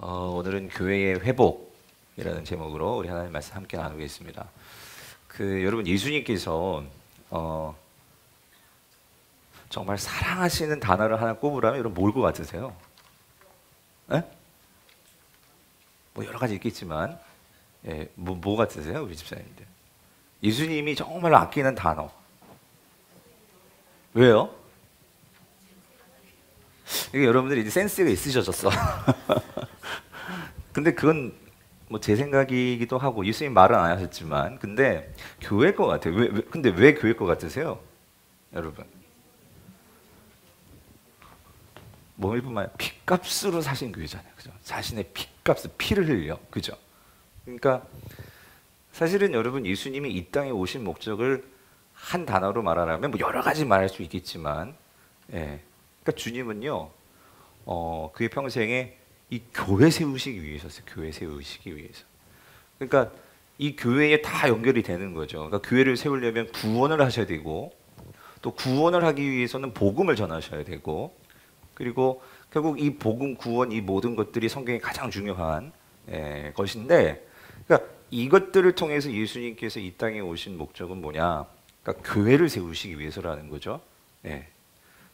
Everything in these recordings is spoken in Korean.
오늘은 교회의 회복이라는 제목으로 우리 하나님 말씀 함께 나누겠습니다. 여러분 예수님께서 정말 사랑하시는 단어를 하나 꼽으라면 여러분 뭘 것 같으세요? 에? 뭐 여러 가지 있겠지만 뭐 같으세요? 우리 집사님들 예수님이 정말 아끼는 단어 왜요? 이게 여러분들이 이제 센스가 있으셔졌어. 근데 그건 뭐 제 생각이기도 하고 예수님 말은 안 하셨지만 근데 교회일 것 같아요. 근데 왜 교회일 것 같으세요? 여러분 뭐 일뿐만 피값으로 사신 교회잖아요. 그죠? 자신의 피값을 피를 흘려. 그죠? 그러니까 사실은 여러분 예수님이 이 땅에 오신 목적을 한 단어로 말하라면 뭐 여러 가지 말할 수 있겠지만 그러니까 주님은요 그의 평생에 이 교회 세우시기 위해서였어요. 교회 세우시기 위해서. 그러니까 이 교회에 다 연결이 되는 거죠. 그러니까 교회를 세우려면 구원을 하셔야 되고 또 구원을 하기 위해서는 복음을 전하셔야 되고 그리고 결국 이 복음, 구원, 이 모든 것들이 성경에 가장 중요한 것인데 그러니까 이것들을 통해서 예수님께서 이 땅에 오신 목적은 뭐냐? 그러니까 교회를 세우시기 위해서라는 거죠.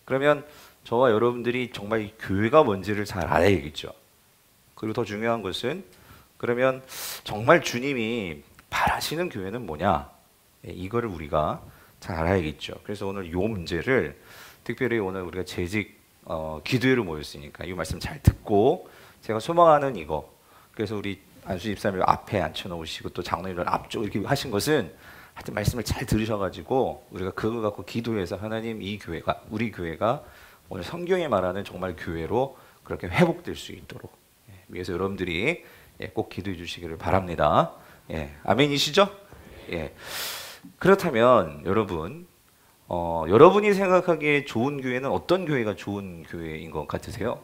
그러면 저와 여러분들이 정말 이 교회가 뭔지를 잘 알아야겠죠. 그리고 더 중요한 것은 그러면 정말 주님이 바라시는 교회는 뭐냐? 이거를 우리가 잘 알아야겠죠. 그래서 오늘 이 문제를 특별히 오늘 우리가 재직 기도회로 모였으니까 이 말씀 잘 듣고 제가 소망하는 이거 그래서 우리 안수 집사님 앞에 앉혀놓으시고 또 장로님들 앞쪽 이렇게 하신 것은 하여튼 말씀을 잘 들으셔가지고 우리가 그거 갖고 기도해서 하나님 이 교회가 우리 교회가 오늘 성경에 말하는 정말 교회로 그렇게 회복될 수 있도록 위해서 여러분들이 꼭 기도해 주시기를 바랍니다. 아멘이시죠? 그렇다면 여러분 여러분이 생각하기에 좋은 교회는 어떤 교회가 좋은 교회인 것 같으세요?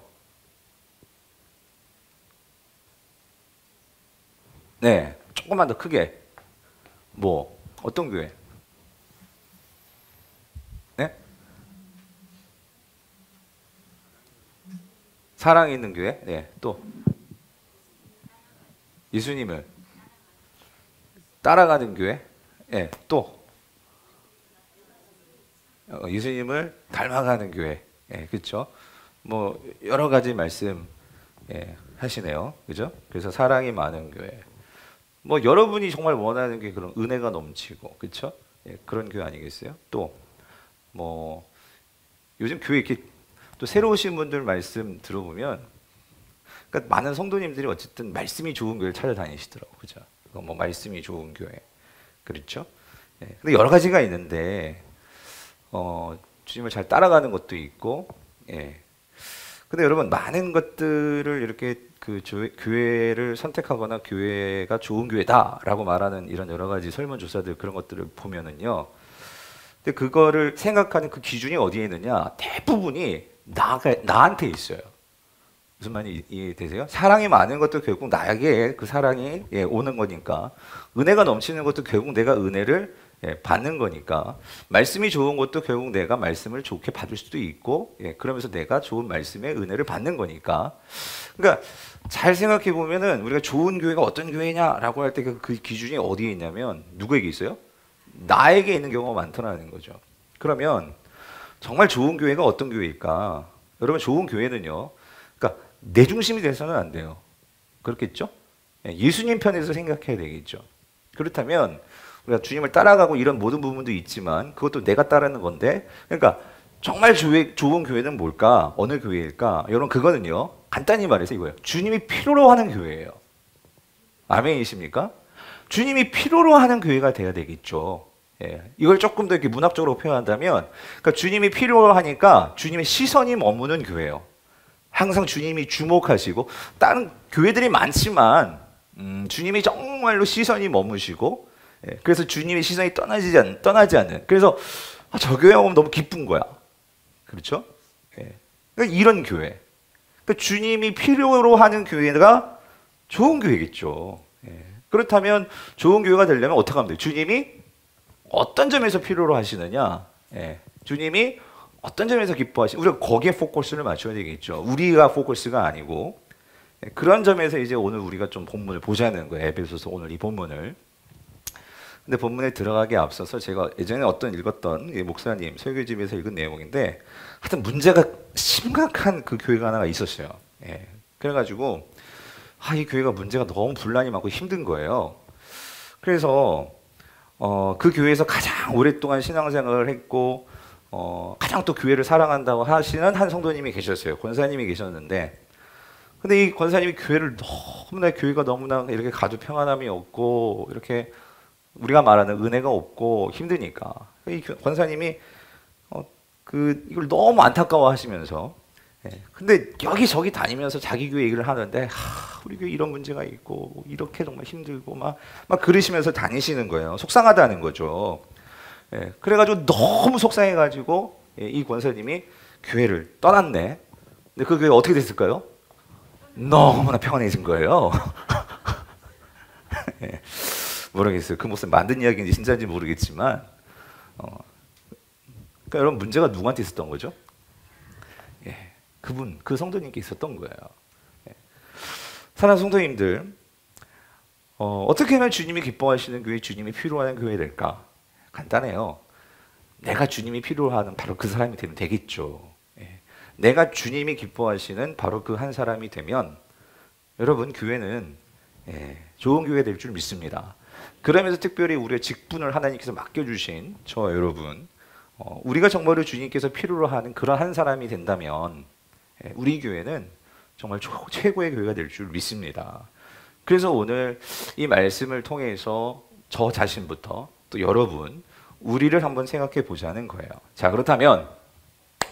네, 조금만 더 크게 뭐 어떤 교회? 네? 사랑 있는 교회? 네, 또 예수님을 따라가는 교회? 네, 또 예수님을 닮아가는 교회. 그렇죠? 뭐 여러 가지 말씀 하시네요. 그죠? 그래서 사랑이 많은 교회. 뭐 여러분이 정말 원하는 게 그런 은혜가 넘치고, 그렇죠? 그런 교회 아니겠어요? 또 뭐 요즘 교회 이렇게 또 새로 오신 분들 말씀 들어보면, 그러니까 많은 성도님들이 어쨌든 말씀이 좋은 교회를 찾아다니시더라고, 그죠? 뭐 말씀이 좋은 교회, 그렇죠? 근데 여러 가지가 있는데, 주님을 잘 따라가는 것도 있고, 근데 여러분 많은 것들을 이렇게 교회를 선택하거나 교회가 좋은 교회다라고 말하는 이런 여러 가지 설문조사들 그런 것들을 보면은요. 근데 그거를 생각하는 그 기준이 어디에 있느냐? 대부분이 나한테 있어요. 무슨 말인지 이해되세요? 사랑이 많은 것도 결국 나에게 그 사랑이 오는 거니까 은혜가 넘치는 것도 결국 내가 은혜를 받는 거니까 말씀이 좋은 것도 결국 내가 말씀을 좋게 받을 수도 있고 그러면서 내가 좋은 말씀의 은혜를 받는 거니까 그러니까 잘 생각해 보면은 우리가 좋은 교회가 어떤 교회냐라고 할 때 그 기준이 어디에 있냐면 누구에게 있어요? 나에게 있는 경우가 많더라는 거죠. 그러면 정말 좋은 교회가 어떤 교회일까? 여러분 좋은 교회는요. 그러니까 내 중심이 돼서는 안 돼요. 그렇겠죠? 예수님 편에서 생각해야 되겠죠. 그렇다면 우리가 주님을 따라가고 이런 모든 부분도 있지만 그것도 내가 따르는 건데 그러니까 정말 좋은 교회는 뭘까? 어느 교회일까? 여러분 그거는요. 간단히 말해서 이거예요. 주님이 필요로 하는 교회예요. 아멘이십니까? 주님이 필요로 하는 교회가 돼야 되겠죠. 이걸 조금 더 이렇게 문학적으로 표현한다면 그러니까 주님이 필요로 하니까 주님의 시선이 머무는 교회예요. 항상 주님이 주목하시고 다른 교회들이 많지만 주님이 정말로 시선이 머무시고 그래서 주님의 시선이 떠나지 않는 그래서 저 교회 오면 너무 기쁜 거야. 그렇죠? 그러니까 이런 교회. 그러니까 주님이 필요로 하는 교회가 좋은 교회겠죠. 그렇다면 좋은 교회가 되려면 어떻게 하면 돼요? 주님이 어떤 점에서 필요로 하시느냐? 주님이 어떤 점에서 기뻐하시느냐? 우리가 거기에 포커스를 맞춰야 되겠죠. 우리가 포커스가 아니고 그런 점에서 이제 오늘 우리가 좀 본문을 보자는 거예요. 에베소서 오늘 이 본문을. 근데 본문에 들어가기에 앞서서 제가 예전에 어떤 읽었던 이 목사님 설교집에서 읽은 내용인데 하여튼 문제가 심각한 그 교회가 하나가 있었어요. 예. 그래가지고 이 교회가 문제가 너무 분란이 많고 힘든 거예요. 그래서 그 교회에서 가장 오랫동안 신앙생활을 했고 가장 또 교회를 사랑한다고 하시는 한 성도님이 계셨어요. 권사님이 계셨는데 근데 이 권사님이 교회가 너무나 이렇게 가도 평안함이 없고 이렇게 우리가 말하는 은혜가 없고 힘드니까 이 권사님이 이걸 너무 안타까워하시면서 근데 여기저기 다니면서 자기 교회 얘기를 하는데 우리 교회 이런 문제가 있고 이렇게 정말 힘들고 막 그러시면서 다니시는 거예요. 속상하다는 거죠. 그래가지고 너무 속상해가지고 이 권사님이 교회를 떠났네. 근데 그 교회 어떻게 됐을까요? 너무나 평안해진 거예요. 모르겠어요. 그 목사님 만든 이야기인지 진짜인지 모르겠지만 그러니까 여러분 문제가 누구한테 있었던 거죠? 그 성도님께 있었던 거예요. 사랑하는 성도님들, 어떻게 하면 주님이 기뻐하시는 교회, 주님이 필요하는 교회 될까? 간단해요. 내가 주님이 필요하는 바로 그 사람이 되면 되겠죠. 내가 주님이 기뻐하시는 바로 그 한 사람이 되면 여러분 교회는 좋은 교회 될 줄 믿습니다. 그러면서 특별히 우리의 직분을 하나님께서 맡겨주신 저 여러분, 우리가 정말로 주님께서 필요로 하는 그런 한 사람이 된다면 우리 교회는 정말 최고의 교회가 될 줄 믿습니다. 그래서 오늘 이 말씀을 통해서 저 자신부터 또 여러분, 우리를 한번 생각해 보자는 거예요. 자, 그렇다면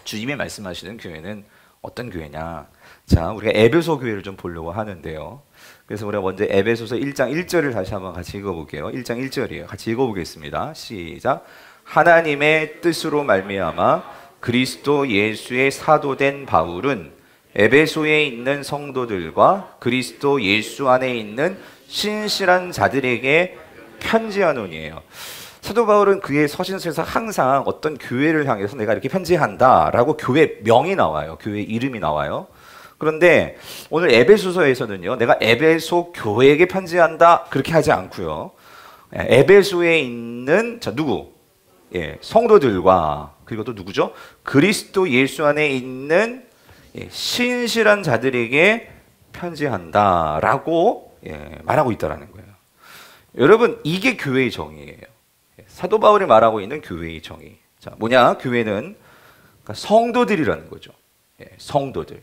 주님이 말씀하시는 교회는 어떤 교회냐? 자, 우리가 에베소 교회를 좀 보려고 하는데요. 그래서 우리가 먼저 에베소서 1장 1절을 다시 한번 같이 읽어볼게요. 1장 1절이에요. 같이 읽어보겠습니다. 시작. 하나님의 뜻으로 말미암아 그리스도 예수의 사도된 바울은 에베소에 있는 성도들과 그리스도 예수 안에 있는 신실한 자들에게 편지하노니에요. 사도 바울은 그의 서신서에서 항상 어떤 교회를 향해서 내가 이렇게 편지한다라고 교회 명이 나와요. 교회 이름이 나와요. 그런데 오늘 에베소서에서는요, 내가 에베소 교회에게 편지한다 그렇게 하지 않고요. 에베소에 있는 누구? 성도들과 그리고 또 누구죠? 그리스도 예수 안에 있는 신실한 자들에게 편지한다라고 말하고 있다라는 거예요. 여러분, 이게 교회의 정의예요. 사도 바울이 말하고 있는 교회의 정의. 자, 뭐냐? 교회는 그러니까 성도들이라는 거죠. 성도들.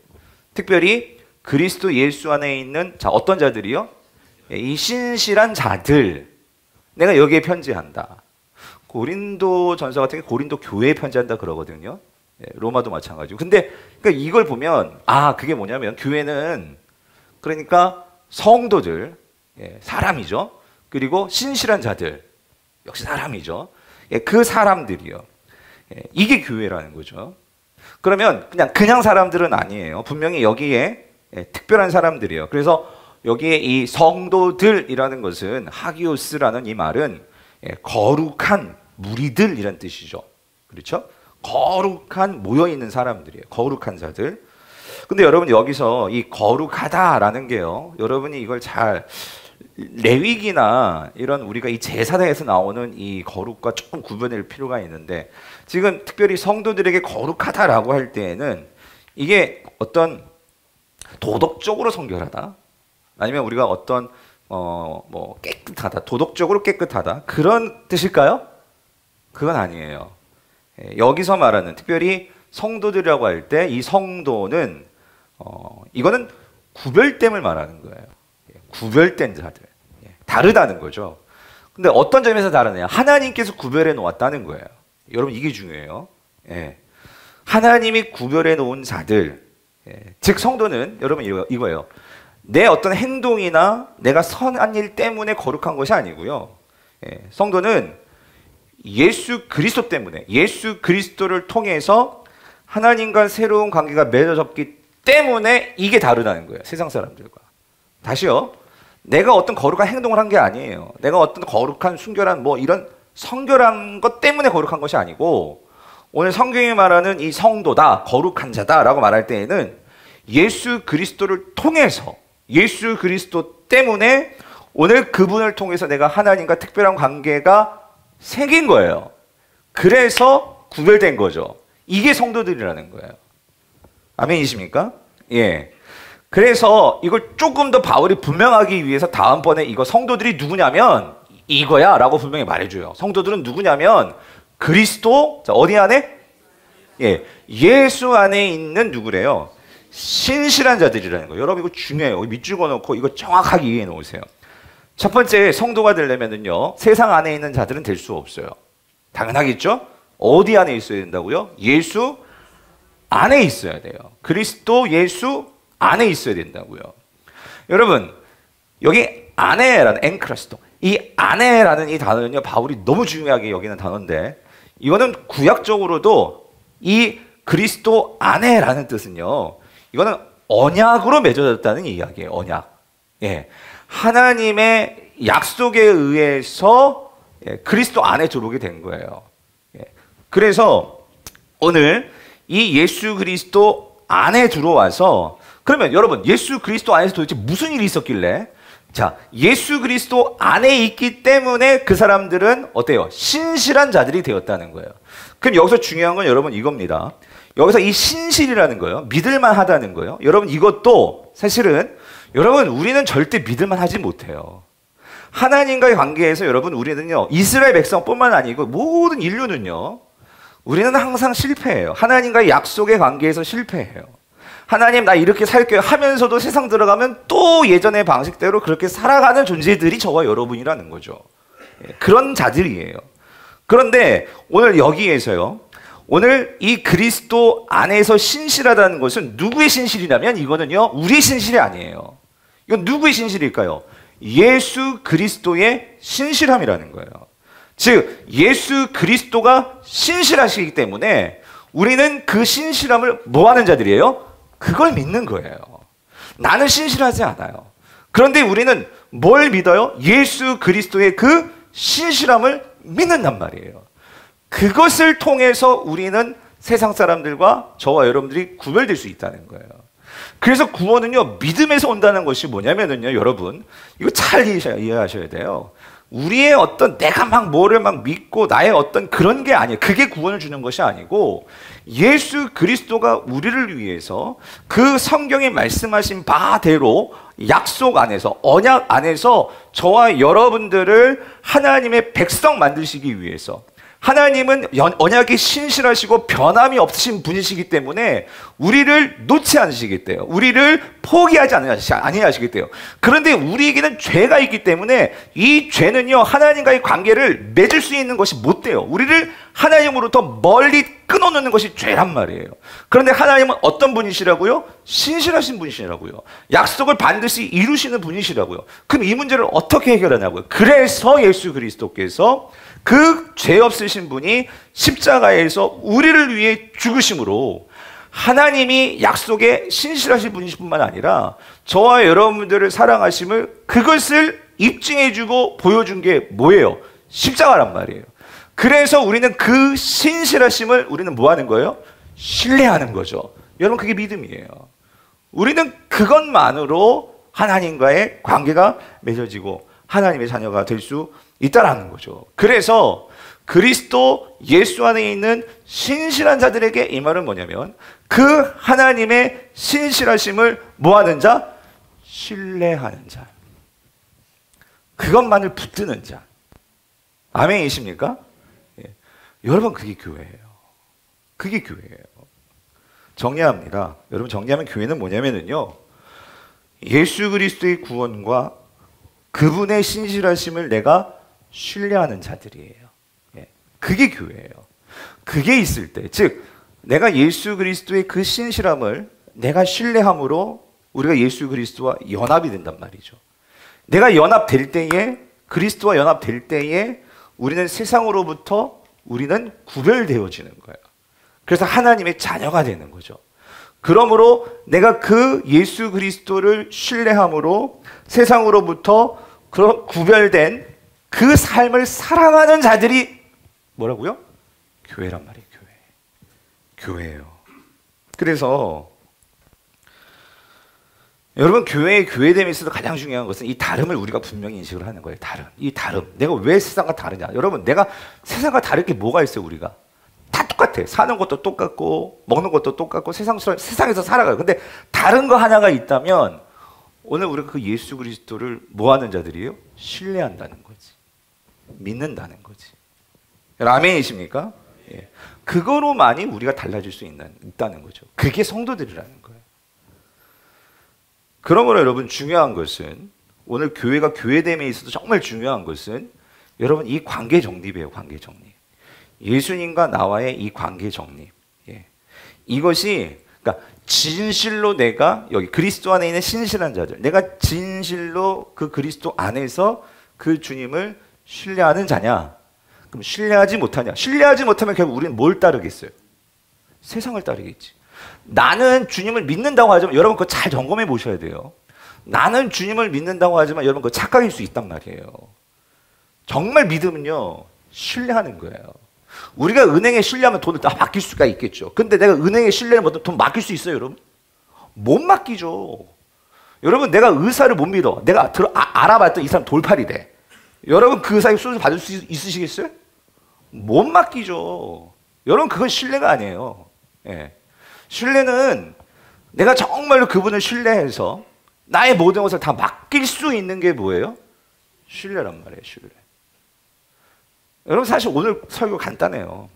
특별히 그리스도 예수 안에 있는 어떤 자들이요? 이 신실한 자들. 내가 여기에 편지한다. 고린도 전서 같은 게 고린도 교회에 편지한다 그러거든요. 로마도 마찬가지고. 근데 그러니까 이걸 보면 그게 뭐냐면 교회는 그러니까 성도들, 사람이죠. 그리고 신실한 자들. 역시 사람이죠. 그 사람들이요. 이게 교회라는 거죠. 그러면 그냥 사람들은 아니에요. 분명히 여기에 특별한 사람들이에요. 그래서 여기에 이 성도들이라는 것은 하기오스라는 이 말은 거룩한 무리들이란 뜻이죠. 그렇죠? 거룩한 모여있는 사람들이에요. 거룩한 자들. 근데 여러분 여기서 이 거룩하다라는 게요. 여러분이 이걸 잘 레위기나 이런 우리가 이 제사장에서 나오는 이 거룩과 조금 구분할 필요가 있는데 지금 특별히 성도들에게 거룩하다라고 할 때에는 이게 어떤 도덕적으로 성결하다 아니면 우리가 어떤 깨끗하다 도덕적으로 깨끗하다 그런 뜻일까요? 그건 아니에요. 여기서 말하는 특별히 성도들이라고 할 때 이 성도는 이거는 구별됨을 말하는 거예요. 구별된 자들. 다르다는 거죠. 근데 어떤 점에서 다르냐? 하나님께서 구별해 놓았다는 거예요. 여러분 이게 중요해요. 하나님이 구별해 놓은 자들. 즉 성도는 여러분 이거예요. 내 어떤 행동이나 내가 선한 일 때문에 거룩한 것이 아니고요. 성도는 예수 그리스도 때문에 예수 그리스도를 통해서 하나님과 새로운 관계가 맺어졌기 때문에 이게 다르다는 거예요. 세상 사람들과. 다시요. 내가 어떤 거룩한 행동을 한 게 아니에요. 내가 어떤 거룩한 순결한 이런 성결한 것 때문에 거룩한 것이 아니고 오늘 성경이 말하는 이 성도다, 거룩한 자다라고 말할 때에는 예수 그리스도를 통해서 예수 그리스도 때문에 오늘 그분을 통해서 내가 하나님과 특별한 관계가 생긴 거예요. 그래서 구별된 거죠. 이게 성도들이라는 거예요. 아멘이십니까? 예. 그래서 이걸 조금 더 바울이 분명하기 위해서 다음번에 이거 성도들이 누구냐면 이거야 라고 분명히 말해줘요. 성도들은 누구냐면 그리스도, 자, 어디 안에? 예, 예수 안에 있는 누구래요? 신실한 자들이라는 거예요. 여러분 이거 중요해요. 밑줄 그어놓고 이거 정확하게 이해해 놓으세요. 첫 번째, 성도가 되려면요 세상 안에 있는 자들은 될 수 없어요. 당연하겠죠? 어디 안에 있어야 된다고요? 예수 안에 있어야 돼요. 그리스도 예수 안에 있어야 된다고요. 여러분 여기 안에라는 엔크라스도, 이 안에라는 이 단어는요 바울이 너무 중요하게 여기는 단어인데, 이거는 구약적으로도 이 그리스도 안에라는 뜻은요, 이거는 언약으로 맺어졌다는 이야기예요. 언약. 예, 하나님의 약속에 의해서 그리스도 안에 들어오게 된 거예요. 예, 그래서 오늘 이 예수 그리스도 안에 들어와서, 그러면 여러분 예수 그리스도 안에서 도대체 무슨 일이 있었길래, 자, 예수 그리스도 안에 있기 때문에 그 사람들은 어때요? 신실한 자들이 되었다는 거예요. 그럼 여기서 중요한 건 여러분 이겁니다. 여기서 이 신실이라는 거예요, 믿을만 하다는 거예요. 여러분 이것도 사실은 여러분 우리는 절대 믿을만 하지 못해요. 하나님과의 관계에서 여러분 우리는요 이스라엘 백성뿐만 아니고 모든 인류는요 우리는 항상 실패해요. 하나님과의 약속의 관계에서 실패해요. 하나님 나 이렇게 살게요 하면서도 세상 들어가면 또 예전의 방식대로 그렇게 살아가는 존재들이 저와 여러분이라는 거죠. 그런 자들이에요. 그런데 오늘 여기에서요, 오늘 이 그리스도 안에서 신실하다는 것은 누구의 신실이냐면 이거는요 우리의 신실이 아니에요. 이건 누구의 신실일까요? 예수 그리스도의 신실함이라는 거예요. 즉 예수 그리스도가 신실하시기 때문에 우리는 그 신실함을 뭐 하는 자들이에요? 그걸 믿는 거예요. 나는 신실하지 않아요. 그런데 우리는 뭘 믿어요? 예수 그리스도의 그 신실함을 믿는단 말이에요. 그것을 통해서 우리는 세상 사람들과 저와 여러분들이 구별될 수 있다는 거예요. 그래서 구원은요 믿음에서 온다는 것이 뭐냐면은요, 여러분 이거 잘 이해하셔야 돼요. 우리의 어떤 내가 막 뭐를 막 믿고 나의 어떤 그런 게 아니에요. 그게 구원을 주는 것이 아니고 예수 그리스도가 우리를 위해서 그 성경에 말씀하신 바대로 약속 안에서, 언약 안에서 저와 여러분들을 하나님의 백성 만드시기 위해서, 하나님은 언약이 신실하시고 변함이 없으신 분이시기 때문에 우리를 놓지 않으시겠대요. 우리를 포기하지 아니하시겠대요. 그런데 우리에게는 죄가 있기 때문에 이 죄는요 하나님과의 관계를 맺을 수 있는 것이 못 돼요. 우리를 하나님으로부터 멀리 끊어놓는 것이 죄란 말이에요. 그런데 하나님은 어떤 분이시라고요? 신실하신 분이시라고요. 약속을 반드시 이루시는 분이시라고요. 그럼 이 문제를 어떻게 해결하냐고요. 그래서 예수 그리스도께서 그 죄 없으신 분이 십자가에서 우리를 위해 죽으심으로 하나님이 약속에 신실하신 분이실 뿐만 아니라 저와 여러분들을 사랑하심을, 그것을 입증해주고 보여준 게 뭐예요? 십자가란 말이에요. 그래서 우리는 그 신실하심을 우리는 뭐 하는 거예요? 신뢰하는 거죠. 여러분 그게 믿음이에요. 우리는 그것만으로 하나님과의 관계가 맺어지고 하나님의 자녀가 될 수 있다라는 거죠. 그래서 그리스도 예수 안에 있는 신실한 자들에게 이 말은 뭐냐면 그 하나님의 신실하심을 뭐하는 자? 신뢰하는 자. 그것만을 붙드는 자. 아멘이십니까? 예. 여러분 그게 교회예요. 그게 교회예요. 정리합니다. 여러분 정리하면 교회는 뭐냐면요, 예수 그리스도의 구원과 그분의 신실하심을 내가 신뢰하는 자들이에요. 예. 그게 교회예요. 그게 있을 때, 즉 내가 예수 그리스도의 그 신실함을 내가 신뢰함으로 우리가 예수 그리스도와 연합이 된단 말이죠. 내가 연합될 때에, 그리스도와 연합될 때에 우리는 세상으로부터 우리는 구별되어지는 거예요. 그래서 하나님의 자녀가 되는 거죠. 그러므로 내가 그 예수 그리스도를 신뢰함으로 세상으로부터 구별된 그 삶을 사랑하는 자들이 뭐라고요? 교회란 말이에요. 교회예요. 그래서 여러분, 교회의 교회됨에 있어서 가장 중요한 것은 이 다름을 우리가 분명히 인식을 하는 거예요. 다름. 이 다름. 내가 왜 세상과 다르냐? 여러분, 내가 세상과 다를 게 뭐가 있어요, 우리가? 다 똑같아. 사는 것도 똑같고 먹는 것도 똑같고 세상에서 살아가요. 근데 다른 거 하나가 있다면 오늘 우리가 그 예수 그리스도를 뭐 하는 자들이에요? 신뢰한다는 거지. 믿는다는 거지. 아멘이십니까? 예. 그거로만이 우리가 달라질 수 있다는 거죠. 그게 성도들이라는 거예요. 그러므로 여러분, 중요한 것은 오늘 교회가 교회됨에 있어서 정말 중요한 것은 여러분, 이 관계 정립이에요. 관계 정립. 예수님과 나와의 이 관계 정립. 예. 이것이 그러니까 진실로 내가 여기 그리스도 안에 있는 신실한 자들, 내가 진실로 그 그리스도 안에서 그 주님을 신뢰하는 자냐? 그럼 신뢰하지 못하냐? 신뢰하지 못하면 결국 우리는 뭘 따르겠어요? 세상을 따르겠지. 나는 주님을 믿는다고 하지만 여러분 그거 잘 점검해 보셔야 돼요. 나는 주님을 믿는다고 하지만 여러분 그거 착각일 수 있단 말이에요. 정말 믿음은요, 신뢰하는 거예요. 우리가 은행에 신뢰하면 돈을 다 맡길 수가 있겠죠. 근데 내가 은행에 신뢰를 못하면 돈 맡길 수 있어요, 여러분? 못 맡기죠. 여러분, 내가 의사를 못 믿어. 내가 알아봤더니 이 사람 돌팔이래. 여러분, 그 의사에게 수술 받을 수 있으시겠어요? 못 맡기죠. 여러분, 그건 신뢰가 아니에요. 예. 신뢰는 내가 정말로 그분을 신뢰해서 나의 모든 것을 다 맡길 수 있는 게 뭐예요? 신뢰란 말이에요, 신뢰. 여러분, 사실 오늘 설교 간단해요.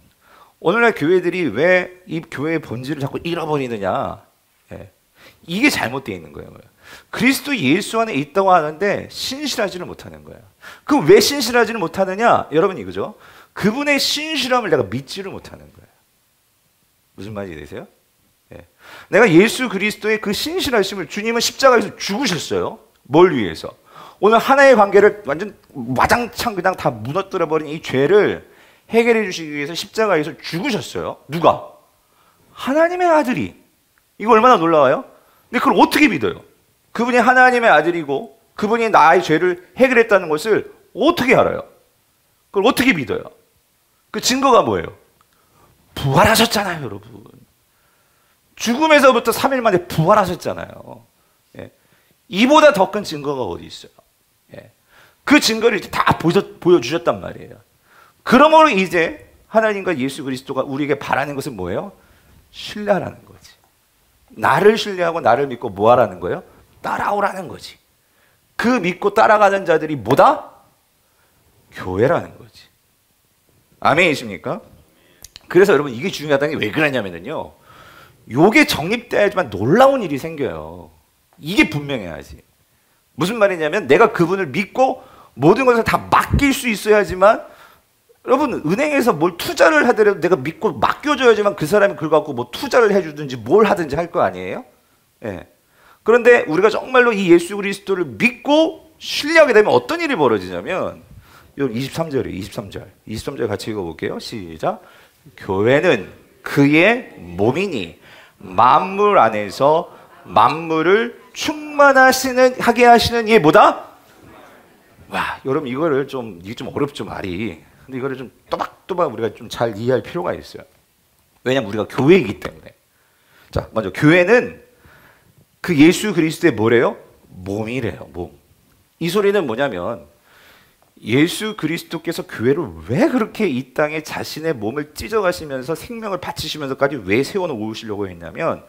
오늘날 교회들이 왜 이 교회의 본질을 자꾸 잃어버리느냐? 예. 이게 잘못되어 있는 거예요. 그리스도 예수 안에 있다고 하는데 신실하지를 못하는 거예요. 그럼 왜 신실하지를 못하느냐? 여러분, 이거죠. 그분의 신실함을 내가 믿지를 못하는 거예요. 무슨 말인지 되세요? 예. 내가 예수 그리스도의 그 신실하심을, 주님은 십자가에서 죽으셨어요. 뭘 위해서? 오늘 하나의 관계를 완전 와장창 그냥 다 무너뜨려버린 이 죄를 해결해 주시기 위해서 십자가에서 죽으셨어요. 누가? 하나님의 아들이. 이거 얼마나 놀라워요? 근데 그걸 어떻게 믿어요? 그분이 하나님의 아들이고 그분이 나의 죄를 해결했다는 것을 어떻게 알아요? 그걸 어떻게 믿어요? 그 증거가 뭐예요? 부활하셨잖아요, 여러분. 죽음에서부터 3일 만에 부활하셨잖아요. 예. 이보다 더 큰 증거가 어디 있어요? 예. 그 증거를 이제 다 보여주셨단 말이에요. 그러므로 이제 하나님과 예수 그리스도가 우리에게 바라는 것은 뭐예요? 신뢰하라는 거지. 나를 신뢰하고 나를 믿고 뭐 하라는 거예요? 따라오라는 거지. 그 믿고 따라가는 자들이 뭐다? 교회라는 거지. 아멘이십니까? 그래서 여러분, 이게 중요하다는 게 왜 그러냐면요, 요게 정립돼야지만 놀라운 일이 생겨요. 이게 분명해야지. 무슨 말이냐면 내가 그분을 믿고 모든 것을 다 맡길 수 있어야지만, 여러분, 은행에서 뭘 투자를 하더라도 내가 믿고 맡겨줘야지만 그 사람이 그걸 갖고 뭐 투자를 해주든지 뭘 하든지 할 거 아니에요? 예. 그런데 우리가 정말로 이 예수 그리스도를 믿고 신뢰하게 되면 어떤 일이 벌어지냐면, 요 23절이에요. 23절 같이 읽어볼게요. 시작. 교회는 그의 몸이니 만물 안에서 만물을 충만하게 하시는 이게 뭐다? 와, 여러분, 이게 좀 어렵죠, 말이. 근데 이거를 좀 또박또박 우리가 좀 잘 이해할 필요가 있어요. 왜냐면 우리가 교회이기 때문에. 자, 먼저 교회는 그 예수 그리스도의 뭐래요? 몸이래요, 몸. 이 소리는 뭐냐면 예수 그리스도께서 교회를 왜 그렇게 이 땅에 자신의 몸을 찢어가시면서 생명을 바치시면서까지 왜 세워놓으시려고 했냐면,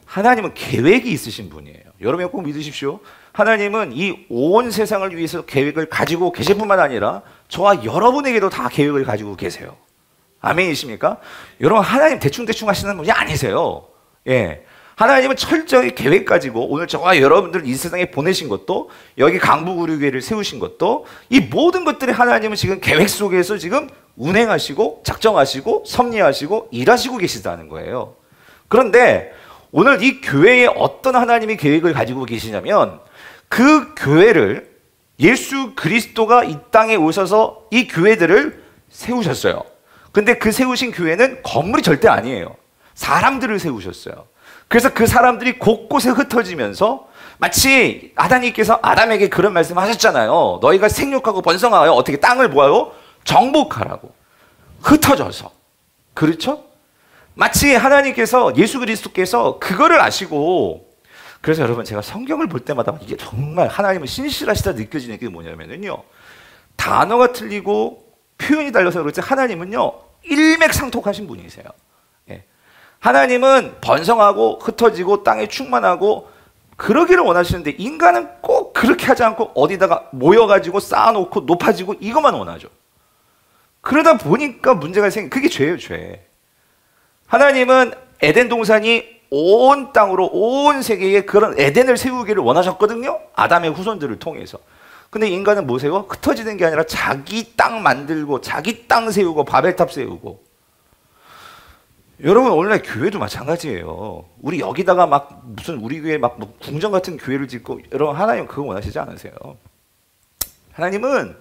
하나님은 계획이 있으신 분이에요. 여러분 꼭 믿으십시오. 하나님은 이 온 세상을 위해서 계획을 가지고 계실 뿐만 아니라 저와 여러분에게도 다 계획을 가지고 계세요. 아멘이십니까? 여러분, 하나님 대충대충 하시는 분이 아니세요. 예. 하나님은 철저히 계획 가지고 오늘 저와 여러분들 이 세상에 보내신 것도, 여기 강북우리교회를 세우신 것도, 이 모든 것들이 하나님은 지금 계획 속에서 지금 운행하시고 작정하시고 섭리하시고 일하시고 계시다는 거예요. 그런데 오늘 이 교회에 어떤 하나님이 계획을 가지고 계시냐면, 그 교회를 예수 그리스도가 이 땅에 오셔서 이 교회들을 세우셨어요. 근데 그 세우신 교회는 건물이 절대 아니에요. 사람들을 세우셨어요. 그래서 그 사람들이 곳곳에 흩어지면서, 마치 아담님께서 아담에게 그런 말씀 하셨잖아요. 너희가 생육하고 번성하여 어떻게 땅을 뭐하고? 정복하라고. 흩어져서. 그렇죠? 마치 하나님께서, 예수 그리스도께서 그거를 아시고 그래서 여러분 제가 성경을 볼 때마다 이게 정말 하나님은 신실하시다 느껴지는 게 뭐냐면요. 단어가 틀리고 표현이 달라서 그렇지 하나님은요. 일맥상통하신 분이세요. 예. 하나님은 번성하고 흩어지고 땅에 충만하고 그러기를 원하시는데 인간은 꼭 그렇게 하지 않고 어디다가 모여가지고 쌓아놓고 높아지고 이것만 원하죠. 그러다 보니까 문제가 그게 죄예요, 죄. 하나님은 에덴 동산이 온 땅으로 온 세계에 그런 에덴을 세우기를 원하셨거든요. 아담의 후손들을 통해서. 근데 인간은 뭐세요? 흩어지는 게 아니라 자기 땅 만들고 자기 땅 세우고 바벨탑 세우고. 여러분 오늘날 교회도 마찬가지예요. 우리 여기다가 막 무슨 우리 교회 막 뭐 궁전 같은 교회를 짓고 여러분 하나님 그거 원하시지 않으세요? 하나님은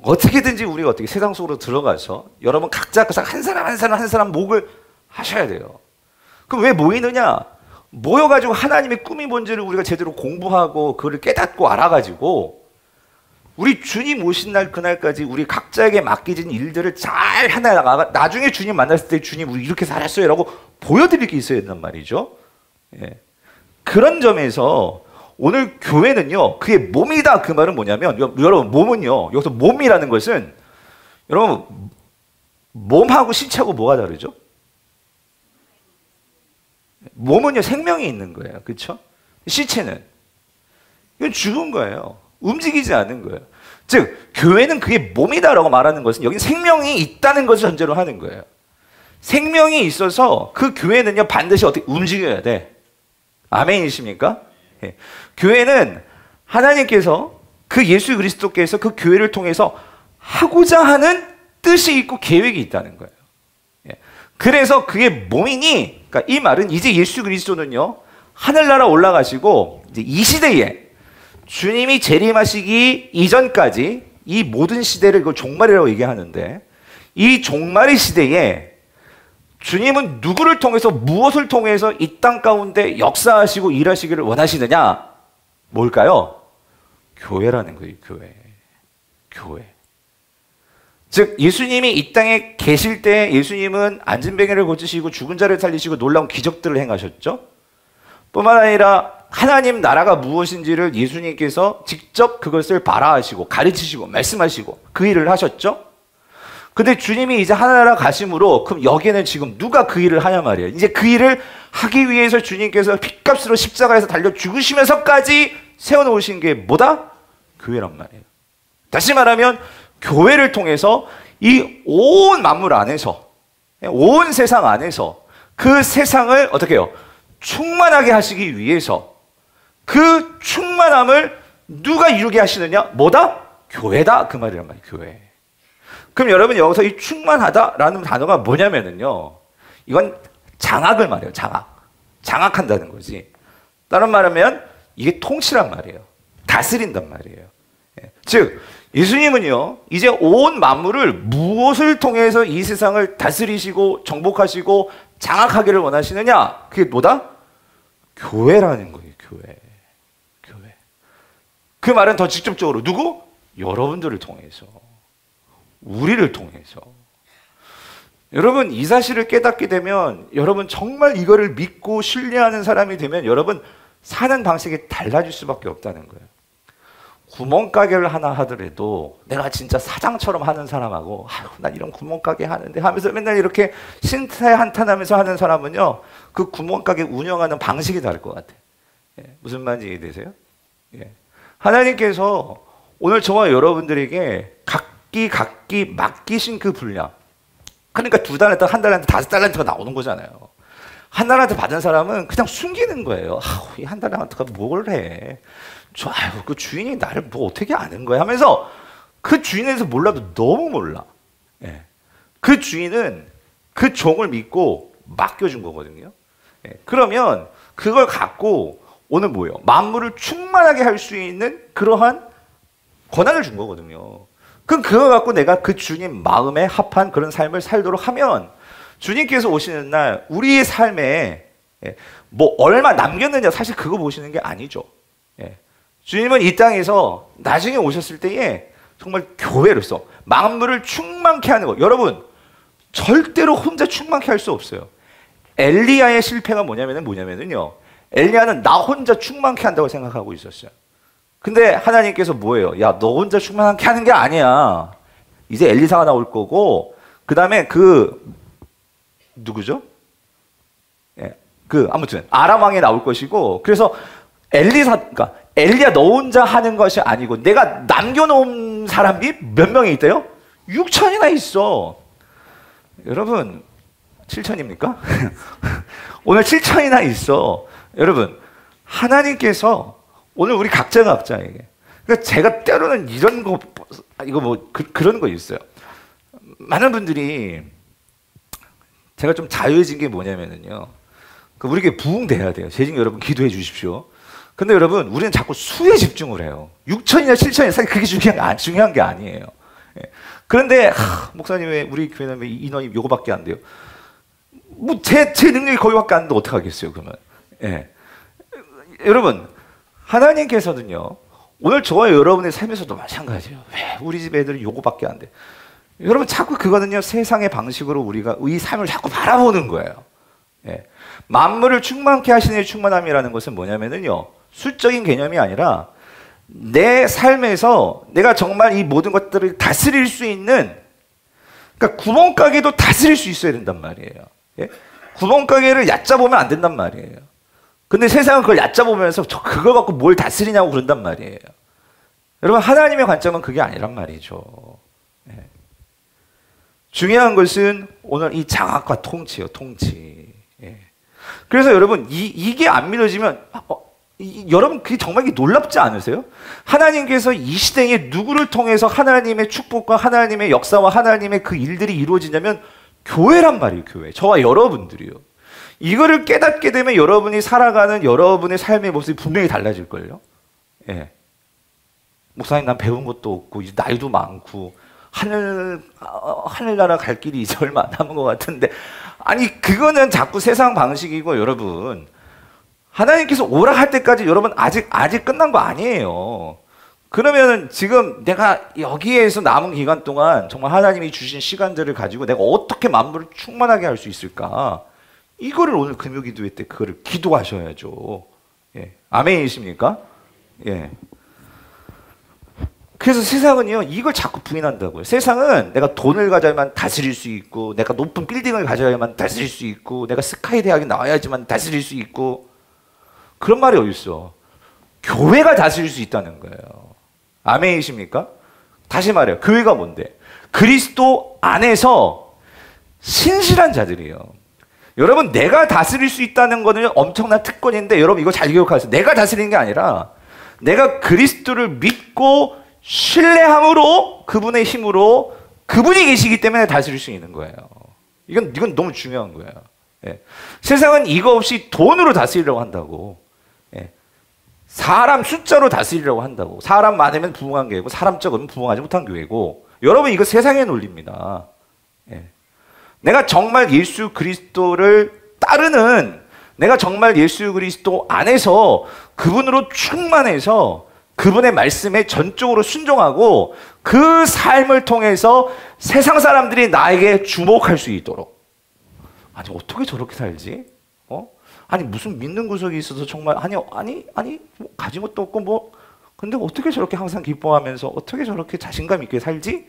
어떻게든지 우리가 어떻게 세상 속으로 들어가서 여러분 각자 한 사람 한 사람 한 사람 목을 하셔야 돼요. 그럼 왜 모이느냐? 모여가지고 하나님의 꿈이 뭔지를 우리가 제대로 공부하고 그걸 깨닫고 알아가지고 우리 주님 오신 날 그날까지 우리 각자에게 맡겨진 일들을 잘 해나가가 나중에 주님 만났을 때 주님 우리 이렇게 살았어요 라고 보여드릴 게 있어야 된단 말이죠. 예. 그런 점에서 오늘 교회는요 그게 몸이다 그 말은 뭐냐면 여러분 몸은요 여기서 몸이라는 것은 여러분 몸하고 신체하고 뭐가 다르죠? 몸은요 생명이 있는 거예요. 그렇죠? 신체는 이건 죽은 거예요. 움직이지 않는 거예요. 즉 교회는 그게 몸이다라고 말하는 것은 여기 생명이 있다는 것을 전제로 하는 거예요. 생명이 있어서 그 교회는요 반드시 어떻게 움직여야 돼. 아멘이십니까? 예. 교회는 하나님께서 그 예수 그리스도께서 그 교회를 통해서 하고자 하는 뜻이 있고 계획이 있다는 거예요. 예. 그래서 그게 몸이니 그러니까 이 말은 이제 예수 그리스도는요 하늘나라 올라가시고 이제 이 시대에 주님이 재림하시기 이전까지 이 모든 시대를 이걸 종말이라고 얘기하는데 이 종말의 시대에 주님은 누구를 통해서 무엇을 통해서 이 땅 가운데 역사하시고 일하시기를 원하시느냐? 뭘까요? 교회라는 거예요. 교회. 즉 예수님이 이 땅에 계실 때 예수님은 안진뱅이를 고치시고 죽은 자를 살리시고 놀라운 기적들을 행하셨죠. 뿐만 아니라 하나님 나라가 무엇인지를 예수님께서 직접 그것을 발화하시고 가르치시고 말씀하시고 그 일을 하셨죠. 근데 주님이 이제 하늘나라 가심으로 그럼 여기에는 지금 누가 그 일을 하냐 말이에요. 이제 그 일을 하기 위해서 주님께서 핏값으로 십자가에서 달려 죽으시면서까지 세워놓으신 게 뭐다? 교회란 말이에요. 다시 말하면 교회를 통해서 이 온 만물 안에서 온 세상 안에서 그 세상을 어떻게 해요? 충만하게 하시기 위해서 그 충만함을 누가 이루게 하시느냐? 뭐다? 교회다 그 말이란 말이에요. 교회. 그럼 여러분 여기서 이 충만하다라는 단어가 뭐냐면은요 이건 장악을 말해요. 장악한다는 거지. 다른 말하면 이게 통치란 말이에요. 다스린단 말이에요. 즉 예수님은요 이제 온 만물을 무엇을 통해서 이 세상을 다스리시고 정복하시고 장악하기를 원하시느냐? 그게 뭐다? 교회라는 거예요. 교회. 그 말은 더 직접적으로 누구? 여러분들을 통해서 우리를 통해서. 여러분 이 사실을 깨닫게 되면 여러분 정말 이거를 믿고 신뢰하는 사람이 되면 여러분 사는 방식이 달라질 수밖에 없다는 거예요. 구멍가게를 하나 하더라도 내가 진짜 사장처럼 하는 사람하고 아유 난 이런 구멍가게 하는데 하면서 맨날 이렇게 신세한탄하면서 하는 사람은요 그 구멍가게 운영하는 방식이 다를 것 같아요. 예, 무슨 말인지 이해되세요? 예. 하나님께서 오늘 저와 여러분들에게 각기 맡기신 그 분량 그러니까 2달란트, 1달란트, 5달란트가 나오는 거잖아요. 1달란트 받은 사람은 그냥 숨기는 거예요. 이 1달란트가 뭘 해. 아유, 그 주인이 나를 뭐 어떻게 아는 거야 하면서 그 주인에 대해서 몰라도 너무 몰라. 예. 그 주인은 그 종을 믿고 맡겨준 거거든요. 예. 그러면 그걸 갖고 오늘 뭐예요? 만물을 충만하게 할 수 있는 그러한 권한을 준 거거든요. 그럼 그거 갖고 내가 그 주님 마음에 합한 그런 삶을 살도록 하면 주님께서 오시는 날 우리의 삶에 뭐 얼마 남겼느냐 사실 그거 보시는 게 아니죠. 주님은 이 땅에서 나중에 오셨을 때에 정말 교회로서 만물을 충만케 하는 거. 여러분 절대로 혼자 충만케 할 수 없어요. 엘리야의 실패가 뭐냐면요. 엘리야는 나 혼자 충만케 한다고 생각하고 있었어요. 근데 하나님께서 뭐예요? 야, 너 혼자 충만케 하는 게 아니야. 이제 엘리사가 나올 거고, 그 다음에 누구죠? 예, 아무튼 아람 왕이 나올 것이고, 그래서 그러니까 엘리야 너 혼자 하는 것이 아니고 내가 남겨놓은 사람이 몇 명이 있대요? 6천이나 있어. 여러분 7천입니까? 오늘 7천이나 있어. 여러분 하나님께서 오늘 우리 각자에게, 그러니까 제가 때로는 이런 거, 그런 거 있어요. 많은 분들이, 제가 좀 자유해진 게 뭐냐면요, 우리에게 부흥돼야 돼요. 재직 여러분 기도해 주십시오. 근데 여러분 우리는 자꾸 수에 집중을 해요. 6천이나 7천이나 사실 그게 중요한 게 아니에요. 예. 그런데 목사님 왜 우리 교회는 왜 인원이 요거밖에 안 돼요? 뭐 제 능력이 거기밖에 안 되는데 어떡하겠어요 그러면. 예. 여러분 하나님께서는요 오늘 저와 여러분의 삶에서도 마찬가지예요. 왜 우리 집 애들은 요거밖에 안 돼? 여러분 자꾸 그거는요 세상의 방식으로 우리가 이 삶을 자꾸 바라보는 거예요. 예. 만물을 충만케 하시는 충만함이라는 것은 뭐냐면요 수적인 개념이 아니라 내 삶에서 내가 정말 이 모든 것들을 다스릴 수 있는, 그러니까 구멍가게도 다스릴 수 있어야 된단 말이에요. 예? 구멍가게를 얕잡으면 안 된단 말이에요. 근데 세상은 그걸 얕잡으면서 그거 갖고 뭘 다스리냐고 그런단 말이에요. 여러분 하나님의 관점은 그게 아니란 말이죠. 예. 중요한 것은 오늘 이 장악과 통치요, 통치. 예. 그래서 여러분 이게 안 믿어지면 여러분 그게 정말 놀랍지 않으세요? 하나님께서 이 시대에 누구를 통해서 하나님의 축복과 하나님의 역사와 하나님의 그 일들이 이루어지냐면 교회란 말이에요. 교회. 저와 여러분들이요. 이거를 깨닫게 되면 여러분이 살아가는 여러분의 삶의 모습이 분명히 달라질걸요. 예. 목사님 난 배운 것도 없고 이제 나이도 많고 하늘나라 갈 길이 이제 얼마 안 남은 것 같은데, 아니 그거는 자꾸 세상 방식이고, 여러분 하나님께서 오라 할 때까지 여러분 아직 끝난 거 아니에요. 그러면은 지금 내가 여기에서 남은 기간 동안 정말 하나님이 주신 시간들을 가지고 내가 어떻게 만물을 충만하게 할 수 있을까? 이거를 오늘 금요기도회 때 그거를 기도하셔야죠. 예. 아멘이십니까? 예. 그래서 세상은요 이걸 자꾸 부인한다고요. 세상은 내가 돈을 가져야만 다스릴 수 있고, 내가 높은 빌딩을 가져야만 다스릴 수 있고, 내가 스카이 대학에 나와야지만 다스릴 수 있고, 그런 말이 어디 있어? 교회가 다스릴 수 있다는 거예요. 아멘이십니까? 다시 말해요. 교회가 뭔데? 그리스도 안에서 신실한 자들이에요. 여러분 내가 다스릴 수 있다는 거는 엄청난 특권인데, 여러분 이거 잘 기억하세요. 내가 다스리는 게 아니라 내가 그리스도를 믿고 신뢰함으로, 그분의 힘으로, 그분이 계시기 때문에 다스릴 수 있는 거예요. 이건 너무 중요한 거예요. 예. 세상은 이거 없이 돈으로 다스리려고 한다고. 예. 사람 숫자로 다스리려고 한다고. 사람 많으면 부흥한 교회고 사람 적으면 부흥하지 못한 교회고. 여러분 이거 세상의 논리입니다. 예. 내가 정말 예수 그리스도를 따르는, 내가 정말 예수 그리스도 안에서 그분으로 충만해서 그분의 말씀에 전적으로 순종하고 그 삶을 통해서 세상 사람들이 나에게 주목할 수 있도록. 아니 어떻게 저렇게 살지? 아니 무슨 믿는 구석이 있어서 정말 아니 뭐 가진 것도 없고 뭐, 근데 어떻게 저렇게 항상 기뻐하면서 어떻게 저렇게 자신감 있게 살지?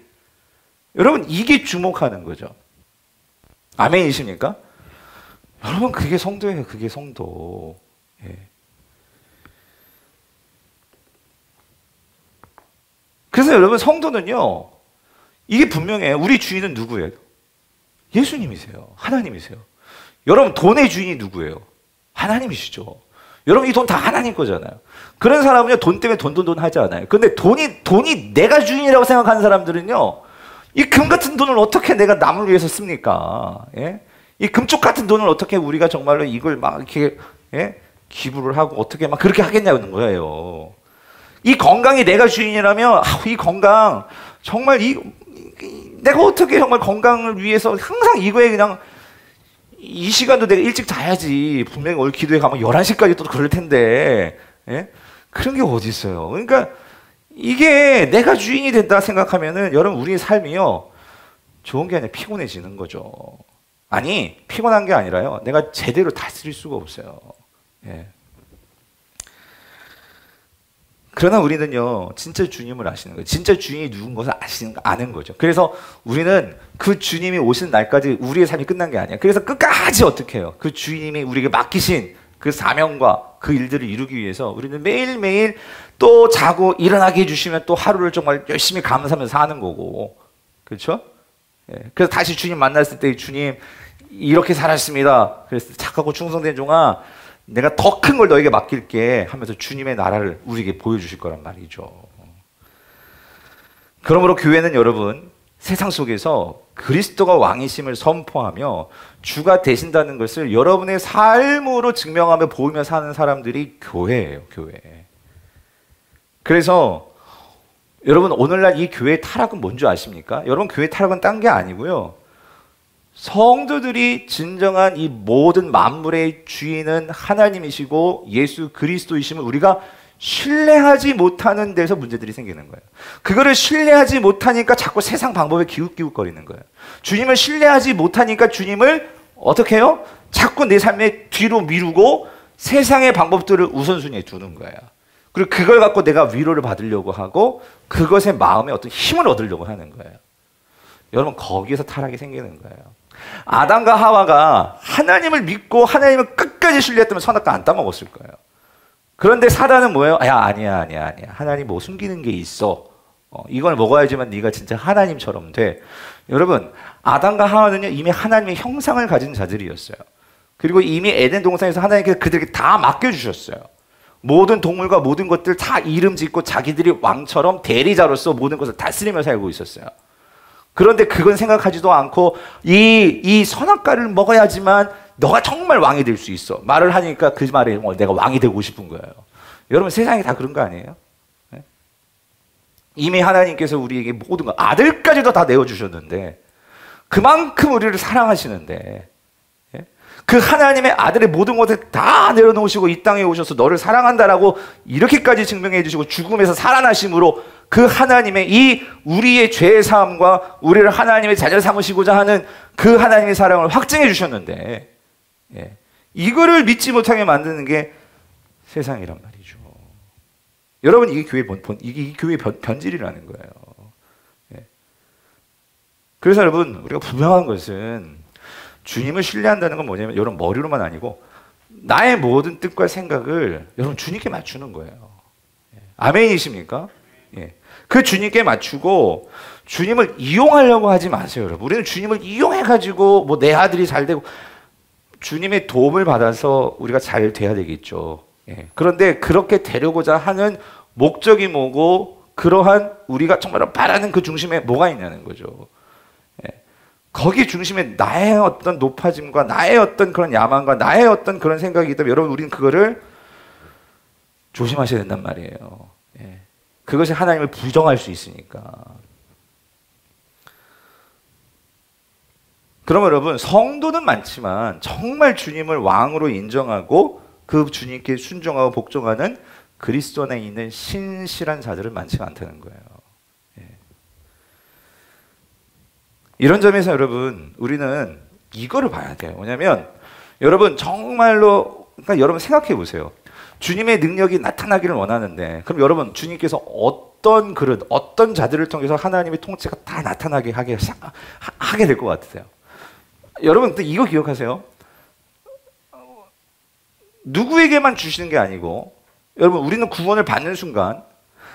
여러분 이게 주목하는 거죠. 아멘이십니까? 여러분 그게 성도예요. 그게 성도. 예. 그래서 여러분 성도는요 이게 분명해요. 우리 주인은 누구예요? 예수님이세요. 하나님이세요. 여러분 돈의 주인이 누구예요? 하나님이시죠. 여러분 이 돈 다 하나님 거잖아요. 그런 사람은요 돈 때문에 돈 하지 않아요. 근데 돈이 내가 주인이라고 생각하는 사람들은요 이 금 같은 돈을 어떻게 내가 남을 위해서 씁니까? 예? 이 금쪽 같은 돈을 어떻게 우리가 정말로 이걸 막 이렇게, 예? 기부를 하고 어떻게 막 그렇게 하겠냐는 거예요. 이 건강이 내가 주인이라면 이 건강 정말 내가 어떻게 정말 건강을 위해서 항상 이거에 그냥 이 시간도 내가 일찍 자야지. 분명히 오늘 기도에 가면 11시까지 또 그럴 텐데. 예? 그런 게 어디 있어요. 그러니까 이게 내가 주인이 된다 생각하면은 여러분 우리의 삶이요 좋은 게 아니라 피곤해지는 거죠. 아니 피곤한 게 아니라요 내가 제대로 다스릴 수가 없어요. 예. 그러나 우리는요, 진짜 주님을 아시는 거예요. 진짜 주인이 누군 것을 아는 거죠. 그래서 우리는 그 주님이 오시는 날까지 우리의 삶이 끝난 게 아니야. 그래서 끝까지 어떻게 해요? 그 주님이 우리에게 맡기신 그 사명과 그 일들을 이루기 위해서 우리는 매일매일 또 자고 일어나게 해주시면 또 하루를 정말 열심히 감사하면서 사는 거고. 그렇죠? 예. 그래서 다시 주님 만났을 때 주님 이렇게 살았습니다. 그래서 착하고 충성된 종아, 내가 더 큰 걸 너에게 맡길게 하면서 주님의 나라를 우리에게 보여주실 거란 말이죠. 그러므로 교회는 여러분, 세상 속에서 그리스도가 왕이심을 선포하며 주가 되신다는 것을 여러분의 삶으로 증명하며 보이며 사는 사람들이 교회예요, 교회. 그래서 여러분, 오늘날 이 교회의 타락은 뭔지 아십니까? 여러분, 교회 타락은 딴 게 아니고요, 성도들이 진정한 이 모든 만물의 주인은 하나님이시고 예수 그리스도이심을 우리가 신뢰하지 못하는 데서 문제들이 생기는 거예요. 그거를 신뢰하지 못하니까 자꾸 세상 방법에 기웃기웃거리는 거예요. 주님을 신뢰하지 못하니까 주님을 어떻게 해요? 자꾸 내 삶의 뒤로 미루고 세상의 방법들을 우선순위에 두는 거예요. 그리고 그걸 갖고 내가 위로를 받으려고 하고 그것에 마음에 어떤 힘을 얻으려고 하는 거예요. 여러분, 거기에서 타락이 생기는 거예요. 아담과 하와가 하나님을 믿고 하나님을 끝까지 신뢰했다면 선악과 안 따먹었을 거예요. 그런데 사단은 뭐예요? 야, 아니야. 하나님 뭐 숨기는 게 있어. 이걸 먹어야지만 네가 진짜 하나님처럼 돼. 여러분, 아담과 하와는요, 이미 하나님의 형상을 가진 자들이었어요. 그리고 이미 에덴 동산에서 하나님께서 그들에게 다 맡겨주셨어요. 모든 동물과 모든 것들 다 이름 짓고 자기들이 왕처럼 대리자로서 모든 것을 다스리며 살고 있었어요. 그런데 그건 생각하지도 않고 이 선악과를 먹어야지만 너가 정말 왕이 될 수 있어. 말을 하니까 그 말에 내가 왕이 되고 싶은 거예요. 여러분, 세상이 다 그런 거 아니에요? 네? 이미 하나님께서 우리에게 모든 거, 아들까지도 다 내어주셨는데 그만큼 우리를 사랑하시는데, 그 하나님의 아들의 모든 것을 다 내려놓으시고 이 땅에 오셔서 너를 사랑한다라고 이렇게까지 증명해 주시고 죽음에서 살아나심으로 그 하나님의 이 우리의 죄의 사함과 우리를 하나님의 자녀 삼으시고자 하는 그 하나님의 사랑을 확증해 주셨는데, 이거를 믿지 못하게 만드는 게 세상이란 말이죠. 여러분, 이게 교회의 변질이라는 거예요. 그래서 여러분, 우리가 분명한 것은 주님을 신뢰한다는 건 뭐냐면 여러분, 머리로만 아니고 나의 모든 뜻과 생각을 여러분 주님께 맞추는 거예요. 아멘이십니까? 그 주님께 맞추고 주님을 이용하려고 하지 마세요, 여러분. 우리는 주님을 이용해가지고 뭐 내 아들이 잘 되고 주님의 도움을 받아서 우리가 잘 돼야 되겠죠. 그런데 그렇게 되려고자 하는 목적이 뭐고 그러한 우리가 정말 바라는 그 중심에 뭐가 있냐는 거죠. 거기 중심에 나의 어떤 높아짐과 나의 어떤 그런 야망과 나의 어떤 그런 생각이 있다면 여러분, 우리는 그거를 조심하셔야 된단 말이에요. 그것이 하나님을 부정할 수 있으니까. 그러면 여러분, 성도는 많지만 정말 주님을 왕으로 인정하고 그 주님께 순종하고 복종하는 그리스도 안에 있는 신실한 자들은 많지가 않다는 거예요. 이런 점에서 여러분, 우리는 이거를 봐야 돼요. 뭐냐면 여러분, 정말로, 그러니까 여러분 생각해 보세요. 주님의 능력이 나타나기를 원하는데 그럼 여러분, 주님께서 어떤 그릇, 어떤 자들을 통해서 하나님의 통치가 다 나타나게 하게 될 것 같으세요? 여러분, 이거 기억하세요. 누구에게만 주시는 게 아니고 여러분, 우리는 구원을 받는 순간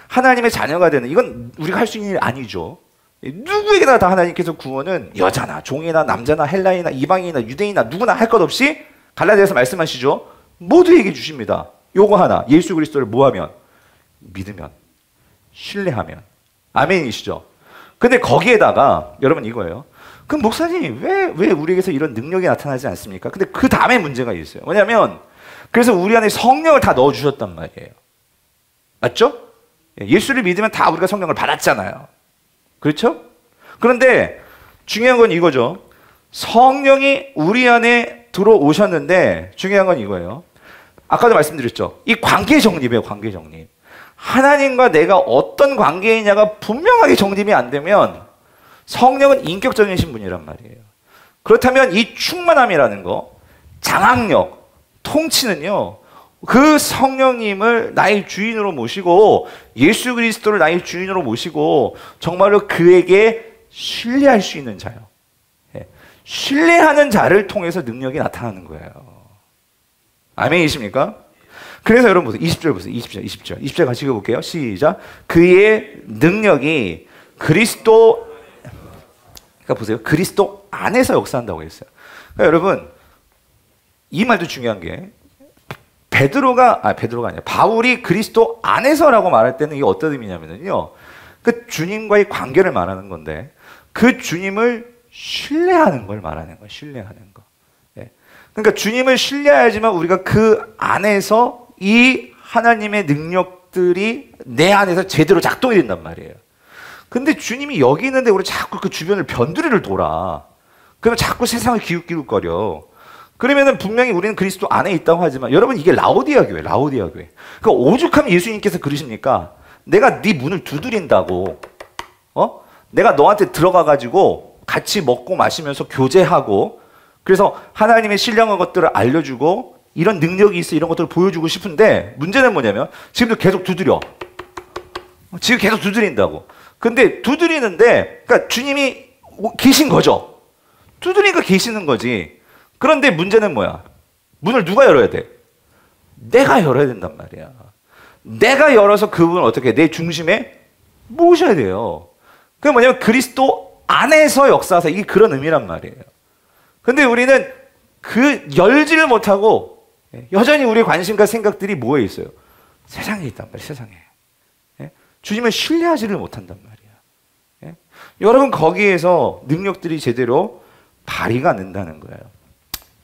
하나님의 자녀가 되는, 이건 우리가 할 수 있는 일 아니죠. 누구에게나 다 하나님께서 구원은 여자나 종이나 남자나 헬라인이나 이방인이나 유대인이나 누구나 할 것 없이 갈라디아서 말씀하시죠. 모두에게 주십니다. 요거 하나, 예수 그리스도를 뭐하면? 믿으면, 신뢰하면. 아멘이시죠? 근데 거기에다가 여러분 이거예요. 그럼 목사님 왜 우리에게서 이런 능력이 나타나지 않습니까? 근데 그 다음에 문제가 있어요. 뭐냐면 그래서 우리 안에 성령을 다 넣어주셨단 말이에요. 맞죠? 예수를 믿으면 다 우리가 성령을 받았잖아요. 그렇죠? 그런데 중요한 건 이거죠. 성령이 우리 안에 들어오셨는데 중요한 건 이거예요. 아까도 말씀드렸죠. 이 관계 정립이에요. 관계 정립. 하나님과 내가 어떤 관계이냐가 분명하게 정립이 안 되면 성령은 인격적인 신분이란 말이에요. 그렇다면 이 충만함이라는 거, 장악력, 통치는요, 그 성령님을 나의 주인으로 모시고 예수 그리스도를 나의 주인으로 모시고 정말로 그에게 신뢰할 수 있는 자요. 예. 신뢰하는 자를 통해서 능력이 나타나는 거예요. 아멘이십니까? 그래서 여러분 보세요. 20절 보세요. 20절 같이 읽어볼게요. 시작. 그의 능력이 그리스도, 그러니까 보세요. 그리스도 안에서 역사한다고 했어요. 그러니까 여러분, 이 말도 중요한 게, 베드로가 아니라 바울이 그리스도 안에서라고 말할 때는 이게 어떤 의미냐면요. 그 주님과의 관계를 말하는 건데, 그 주님을 신뢰하는 걸 말하는 거예요. 신뢰하는 거. 예. 그러니까 주님을 신뢰해야지만 우리가 그 안에서 이 하나님의 능력들이 내 안에서 제대로 작동이 된단 말이에요. 근데 주님이 여기 있는데 우리 자꾸 그 주변을 변두리를 돌아. 그러면 자꾸 세상을 기웃기웃거려. 그러면은 분명히 우리는 그리스도 안에 있다고 하지만 여러분 이게 라오디아 교회. 그러니까 오죽하면 예수님께서 그러십니까? 내가 네 문을 두드린다고. 내가 너한테 들어가가지고 같이 먹고 마시면서 교제하고 그래서 하나님의 신령한 것들을 알려주고 이런 능력이 있어 이런 것들을 보여주고 싶은데 문제는 뭐냐면 지금도 계속 두드려. 지금 계속 두드린다고. 근데 두드리는데 그러니까 주님이 계신 거죠. 두드리니까 계시는 거지. 그런데 문제는 뭐야? 문을 누가 열어야 돼? 내가 열어야 된단 말이야. 내가 열어서 그분을 어떻게 내 중심에 모셔야 돼요. 그게 뭐냐면 그리스도 안에서 역사하사 이게 그런 의미란 말이에요. 근데 우리는 그 열지를 못하고 여전히 우리의 관심과 생각들이 뭐에 있어요? 세상에 있단 말이에요. 세상에. 주님을 신뢰하지를 못한단 말이야. 여러분 거기에서 능력들이 제대로 발휘가 안 된다는 거예요.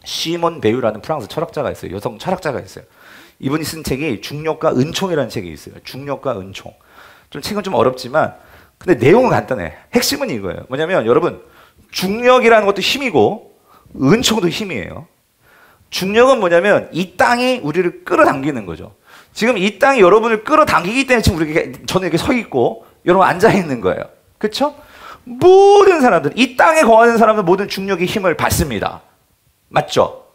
시몬 베유라는 프랑스 철학자가 있어요. 여성 철학자가 있어요. 이분이 쓴 책이 중력과 은총이라는 책이 있어요. 중력과 은총. 좀 책은 좀 어렵지만 근데 내용은 간단해. 핵심은 이거예요. 뭐냐면 여러분 중력이라는 것도 힘이고 은총도 힘이에요. 중력은 뭐냐면 이 땅이 우리를 끌어당기는 거죠. 지금 이 땅이 여러분을 끌어당기기 때문에 지금 저는 이렇게 서 있고 여러분 앉아 있는 거예요. 그렇죠? 모든 사람들, 이 땅에 거하는 사람들 모든 중력의 힘을 받습니다. 맞죠?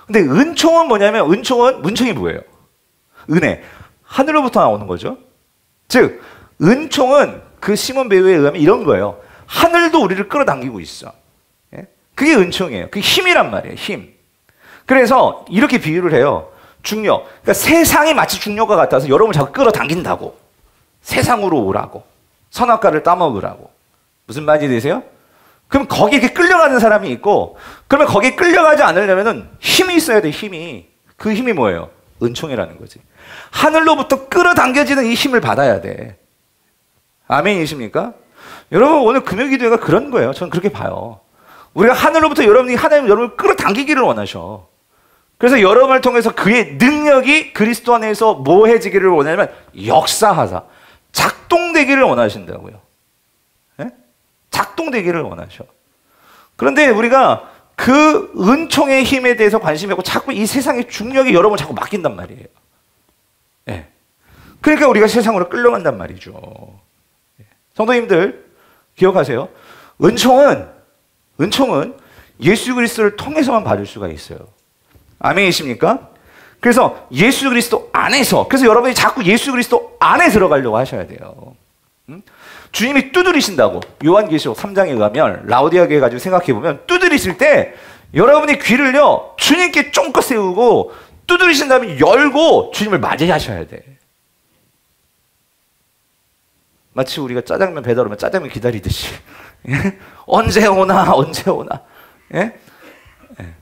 근데 은총은 뭐냐면 은총이 뭐예요? 은혜. 하늘로부터 나오는 거죠. 즉 은총은 그 시몬 베유에 의하면 이런 거예요. 하늘도 우리를 끌어당기고 있어. 그게 은총이에요. 그게 힘이란 말이에요. 힘. 그래서 이렇게 비유를 해요. 중력. 그러니까 세상이 마치 중력과 같아서 여러분을 자꾸 끌어당긴다고. 세상으로 오라고. 선악과를 따먹으라고. 무슨 말인지 되세요? 그럼 거기에 이렇게 끌려가는 사람이 있고 그러면 거기에 끌려가지 않으려면 힘이 있어야 돼. 힘이. 그 힘이 뭐예요? 은총이라는 거지. 하늘로부터 끌어당겨지는 이 힘을 받아야 돼. 아멘이십니까? 여러분 오늘 금요기도회가 그런 거예요. 저는 그렇게 봐요. 우리가 하늘로부터 하나님 여러분을 끌어당기기를 원하셔. 그래서 여러분을 통해서 그의 능력이 그리스도 안에서 뭐해지기를 원하냐면 역사하사 작동되기를 원하신다고요. 네? 작동되기를 원하셔. 그런데 우리가 그 은총의 힘에 대해서 관심이 없고 자꾸 이 세상의 중력이 여러분을 자꾸 맡긴단 말이에요. 네. 그러니까 우리가 세상으로 끌려간단 말이죠. 성도님들 기억하세요. 은총은 예수 그리스도를 통해서만 받을 수가 있어요. 아멘이십니까? 그래서 예수 그리스도 안에서 그래서 여러분이 자꾸 예수 그리스도 안에 들어가려고 하셔야 돼요. 주님이 두드리신다고 요한계시록 3장에 의하면 라오디아 교회 가지고 생각해보면 두드리실 때 여러분이 귀를요 주님께 쫑긋 세우고 두드리신 다음에 열고 주님을 맞이하셔야 돼. 마치 우리가 짜장면 배달 오면 짜장면 기다리듯이 언제 오나 예? 예.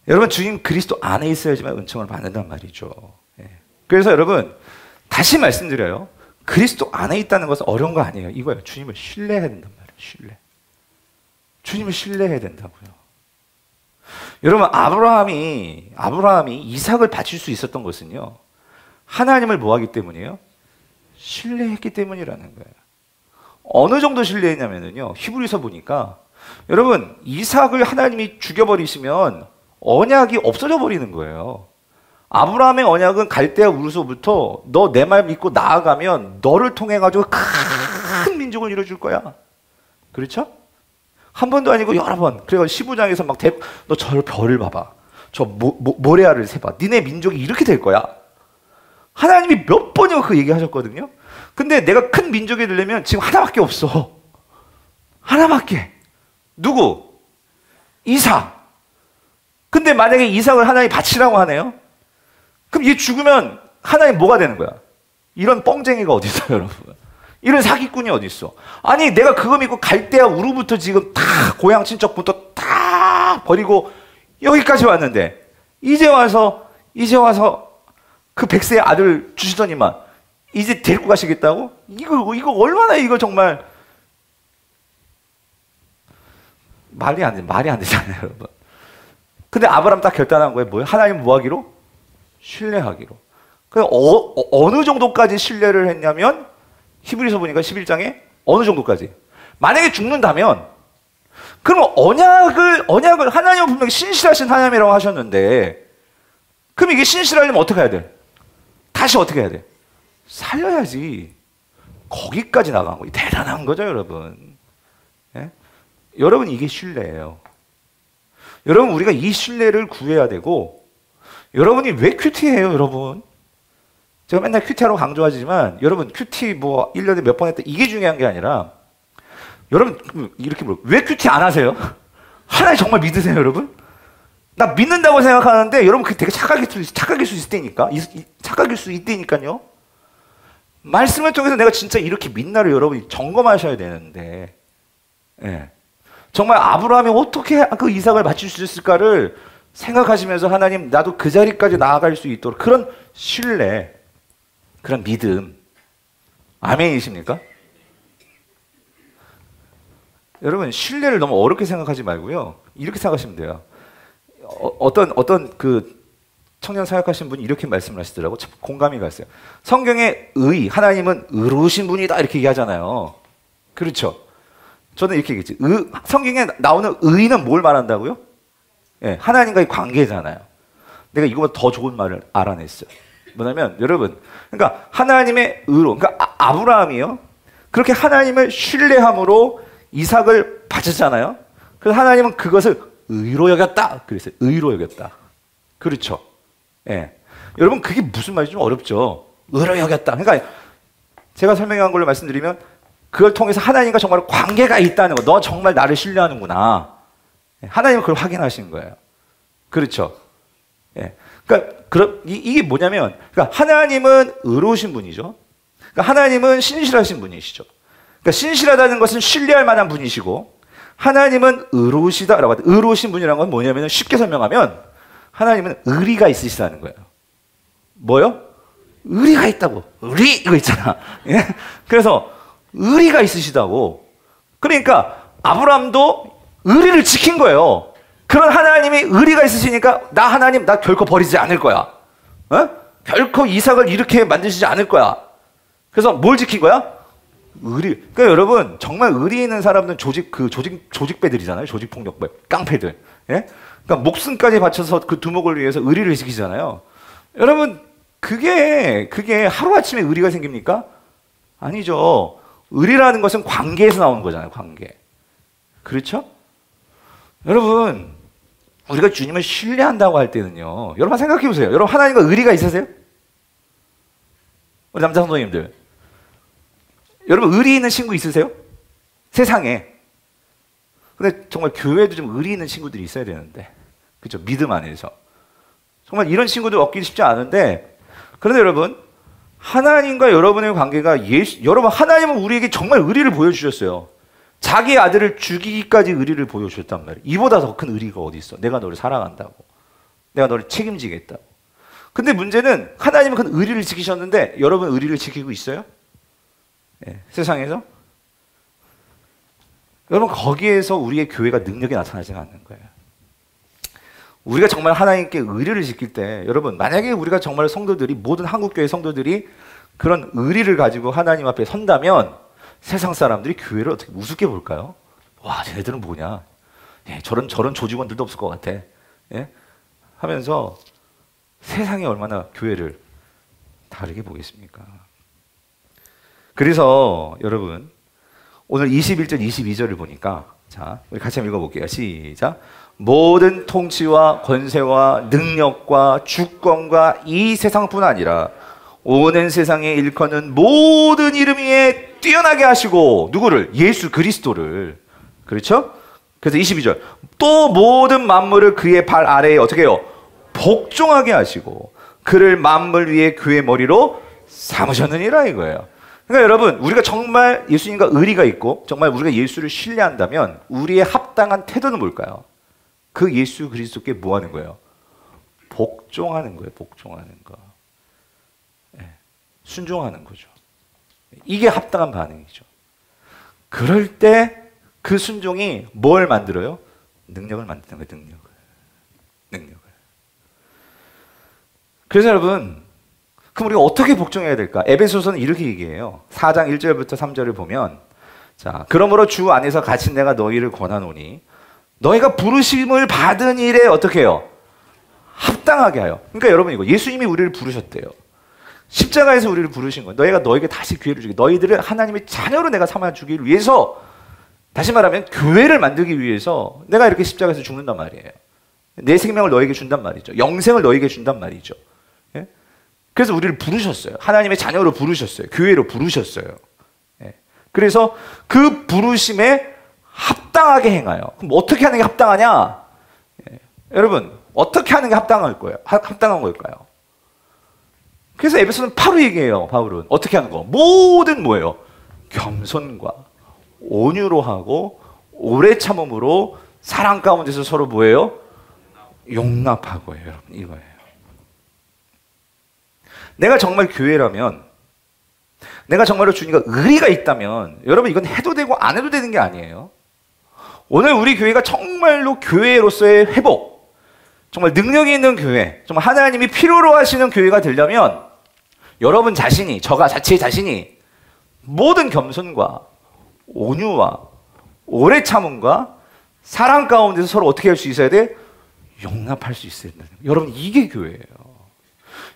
여러분 주님 그리스도 안에 있어야지만 은총을 받는단 말이죠. 예. 그래서 여러분 다시 말씀드려요. 그리스도 안에 있다는 것은 어려운 거 아니에요. 이거예요. 주님을 신뢰해야 된단 말이에요. 주님을 신뢰해야 된다고요. 여러분 아브라함이 이삭을 바칠 수 있었던 것은요. 하나님을 뭐하기 때문이에요? 신뢰했기 때문이라는 거예요. 어느 정도 신뢰했냐면요. 히브리서 보니까 여러분 이삭을 하나님이 죽여버리시면 언약이 없어져 버리는 거예요. 아브라함의 언약은 갈대아 우르소부터 너 내 말 믿고 나아가면 너를 통해 가지고 큰 민족을 이뤄줄 거야. 그렇죠? 한 번도 아니고 여러 번. 그래서 15장에서 막 너 저 별을 봐봐. 저 모레아를 세봐. 니네 민족이 이렇게 될 거야. 하나님이 몇 번이고 그 얘기하셨거든요. 근데 내가 큰 민족이 되려면 지금 하나밖에 없어. 하나밖에. 누구? 이삭. 근데 만약에 이삭을 하나님이 바치라고 하네요. 그럼 얘 죽으면 하나님 뭐가 되는 거야? 이런 뻥쟁이가 어디 있어요, 여러분? 이런 사기꾼이 어디 있어? 아니 내가 그거 믿고 갈대아 우르부터 지금 다 고향 친척부터 다 버리고 여기까지 왔는데 이제 와서 그 백세의 아들 주시더니만 이제 데리고 가시겠다고? 이거 얼마나 이거 정말 말이 안 되잖아요, 여러분. 근데 아브라함 딱 결단한 거예요. 뭐예요? 하나님 뭐 하기로? 신뢰하기로. 그 어느 정도까지 신뢰를 했냐면 히브리서 보니까 11장에 어느 정도까지? 만약에 죽는다면 그럼 언약을 하나님은 분명히 신실하신 하나님이라고 하셨는데 그럼 이게 신실하려면 어떻게 해야 돼? 다시 어떻게 해야 돼? 살려야지. 거기까지 나간 거. 대단한 거죠, 여러분. 예? 여러분 이게 신뢰예요. 여러분 우리가 이 신뢰를 구해야 되고 여러분이 왜 큐티해요, 여러분? 제가 맨날 큐티하라고 강조하지만 여러분 큐티 뭐 1년에 몇 번 했다 이게 중요한 게 아니라 여러분 이렇게 물어 왜 큐티 안 하세요? 하나님 정말 믿으세요, 여러분? 나 믿는다고 생각하는데 여러분 그게 되게 착각일 수 있다니까. 착각일 수 있다니까요. 말씀을 통해서 내가 진짜 이렇게 믿나를 여러분이 점검하셔야 되는데 예. 정말 아브라함이 어떻게 그 이삭을 맞출 수 있을까를 생각하시면서 하나님 나도 그 자리까지 나아갈 수 있도록 그런 신뢰, 그런 믿음. 아멘이십니까? 여러분 신뢰를 너무 어렵게 생각하지 말고요. 이렇게 생각하시면 돼요. 어떤 그 청년 사역하신 분이 이렇게 말씀을 하시더라고. 참 공감이 갔어요. 성경에 하나님은 의로우신 분이다 이렇게 얘기하잖아요. 그렇죠? 저는 이렇게 얘기했지. 성경에 나오는 의는 뭘 말한다고요? 예, 하나님과의 관계잖아요. 내가 이거보다 더 좋은 말을 알아냈어요. 뭐냐면 여러분, 그러니까 하나님의 의로, 그러니까 아브라함이요. 그렇게 하나님을 신뢰함으로 이삭을 바쳤잖아요. 그래서 하나님은 그것을 의로 여겼다. 그랬어요. 의로 여겼다. 그렇죠. 예. 여러분 그게 무슨 말인지 좀 어렵죠. 의로 여겼다. 그러니까 제가 설명한 걸로 말씀드리면 그걸 통해서 하나님과 정말 관계가 있다는 거. 너 정말 나를 신뢰하는구나. 하나님은 그걸 확인하신 거예요. 그렇죠. 예. 그러니까 이게 뭐냐면, 그러니까 하나님은 의로우신 분이죠. 그러니까 하나님은 신실하신 분이시죠. 그러니까 신실하다는 것은 신뢰할 만한 분이시고, 하나님은 의로우시다라고 하죠. 의로우신 분이라는 건 뭐냐면 쉽게 설명하면 하나님은 의리가 있으시다는 거예요. 뭐요? 의리가 있다고. 의리 이거 있잖아. 예? 그래서 의리가 있으시다고. 그러니까 아브라함도 의리를 지킨 거예요. 그런 하나님이 의리가 있으시니까 하나님 나 결코 버리지 않을 거야. 어? 결코 이삭을 이렇게 만드시지 않을 거야. 그래서 뭘 지킨 거야? 의리. 그러니까 여러분 정말 의리 있는 사람들은 조직배들이잖아요. 조직폭력배, 깡패들. 예? 그러니까 목숨까지 바쳐서 그 두목을 위해서 의리를 지키잖아요. 여러분 그게 하루아침에 의리가 생깁니까? 아니죠. 의리라는 것은 관계에서 나오는 거잖아요. 관계. 그렇죠? 여러분 우리가 주님을 신뢰한다고 할 때는요. 여러분 생각해 보세요. 여러분 하나님과 의리가 있으세요? 우리 남자 성도님들. 여러분 의리 있는 친구 있으세요? 세상에. 근데 정말 교회도 좀 의리 있는 친구들이 있어야 되는데. 그렇죠? 믿음 안에서. 정말 이런 친구들 얻기 쉽지 않은데 그런데 여러분 하나님과 여러분의 관계가 여러분 하나님은 우리에게 정말 의리를 보여주셨어요. 자기 아들을 죽이기까지 의리를 보여주셨단 말이에요. 이보다 더 큰 의리가 어디 있어? 내가 너를 사랑한다고. 내가 너를 책임지겠다고. 근데 문제는 하나님은 그 의리를 지키셨는데 여러분 의리를 지키고 있어요? 네, 세상에서? 여러분 거기에서 우리의 교회가 능력이 나타나지 않는 거예요. 우리가 정말 하나님께 의리를 지킬 때 여러분 만약에 우리가 정말 성도들이 모든 한국교회 성도들이 그런 의리를 가지고 하나님 앞에 선다면 세상 사람들이 교회를 어떻게 우습게 볼까요? 와 쟤네들은 뭐냐. 예, 저런 조직원들도 없을 것 같아. 예? 하면서 세상이 얼마나 교회를 다르게 보겠습니까? 그래서 여러분 오늘 21절 22절을 보니까 자 우리 같이 한번 읽어볼게요. 시작. 모든 통치와 권세와 능력과 주권과 이 세상뿐 아니라 오는 세상에 일컫는 모든 이름 위에 뛰어나게 하시고 누구를? 예수 그리스도를. 그렇죠? 그래서 22절 또 모든 만물을 그의 발 아래에 어떻게 해요? 복종하게 하시고 그를 만물 위에 그의 머리로 삼으셨느니라 이거예요. 그러니까 여러분 우리가 정말 예수님과 의리가 있고 정말 우리가 예수를 신뢰한다면 우리의 합당한 태도는 뭘까요? 그 예수 그리스도께 뭐 하는 거예요? 복종하는 거예요. 복종하는 거. 네. 순종하는 거죠. 이게 합당한 반응이죠. 그럴 때 그 순종이 뭘 만들어요? 능력을 만드는 거예요. 능력을. 그래서 여러분 그럼 우리가 어떻게 복종해야 될까? 에베소서는 이렇게 얘기해요. 4장 1절부터 3절을 보면 자, 그러므로 주 안에서 갇힌 내가 너희를 권하노니 너희가 부르심을 받은 일에 어떻게 해요? 합당하게 하여. 그러니까 여러분 이거 예수님이 우리를 부르셨대요. 십자가에서 우리를 부르신 거예요. 너희가 너에게 다시 기회를 주기, 너희들을 하나님의 자녀로 내가 삼아주기를 위해서, 다시 말하면 교회를 만들기 위해서 내가 이렇게 십자가에서 죽는단 말이에요. 내 생명을 너에게 준단 말이죠. 영생을 너에게 준단 말이죠. 예? 그래서 우리를 부르셨어요. 하나님의 자녀로 부르셨어요. 교회로 부르셨어요. 예? 그래서 그 부르심에 합당하게 행하여. 그럼 어떻게 하는 게 합당하냐? 예. 여러분 어떻게 하는 게 합당한 걸까요? 그래서 에베소는 바로 얘기해요. 바울은 어떻게 하는 거? 모든 뭐예요? 겸손과 온유로 하고 오래 참음으로 사랑 가운데서 서로 뭐예요? 용납하고요. 여러분 이거예요. 내가 정말 교회라면, 내가 정말로 주님과 의리가 있다면 여러분 이건 해도 되고 안 해도 되는 게 아니에요. 오늘 우리 교회가 정말로 교회로서의 회복, 정말 능력이 있는 교회, 정말 하나님이 필요로 하시는 교회가 되려면 여러분 자신이, 제 자신이 모든 겸손과 온유와 오래 참음과 사랑 가운데서 서로 어떻게 할 수 있어야 돼? 용납할 수 있어야 된다. 여러분 이게 교회예요.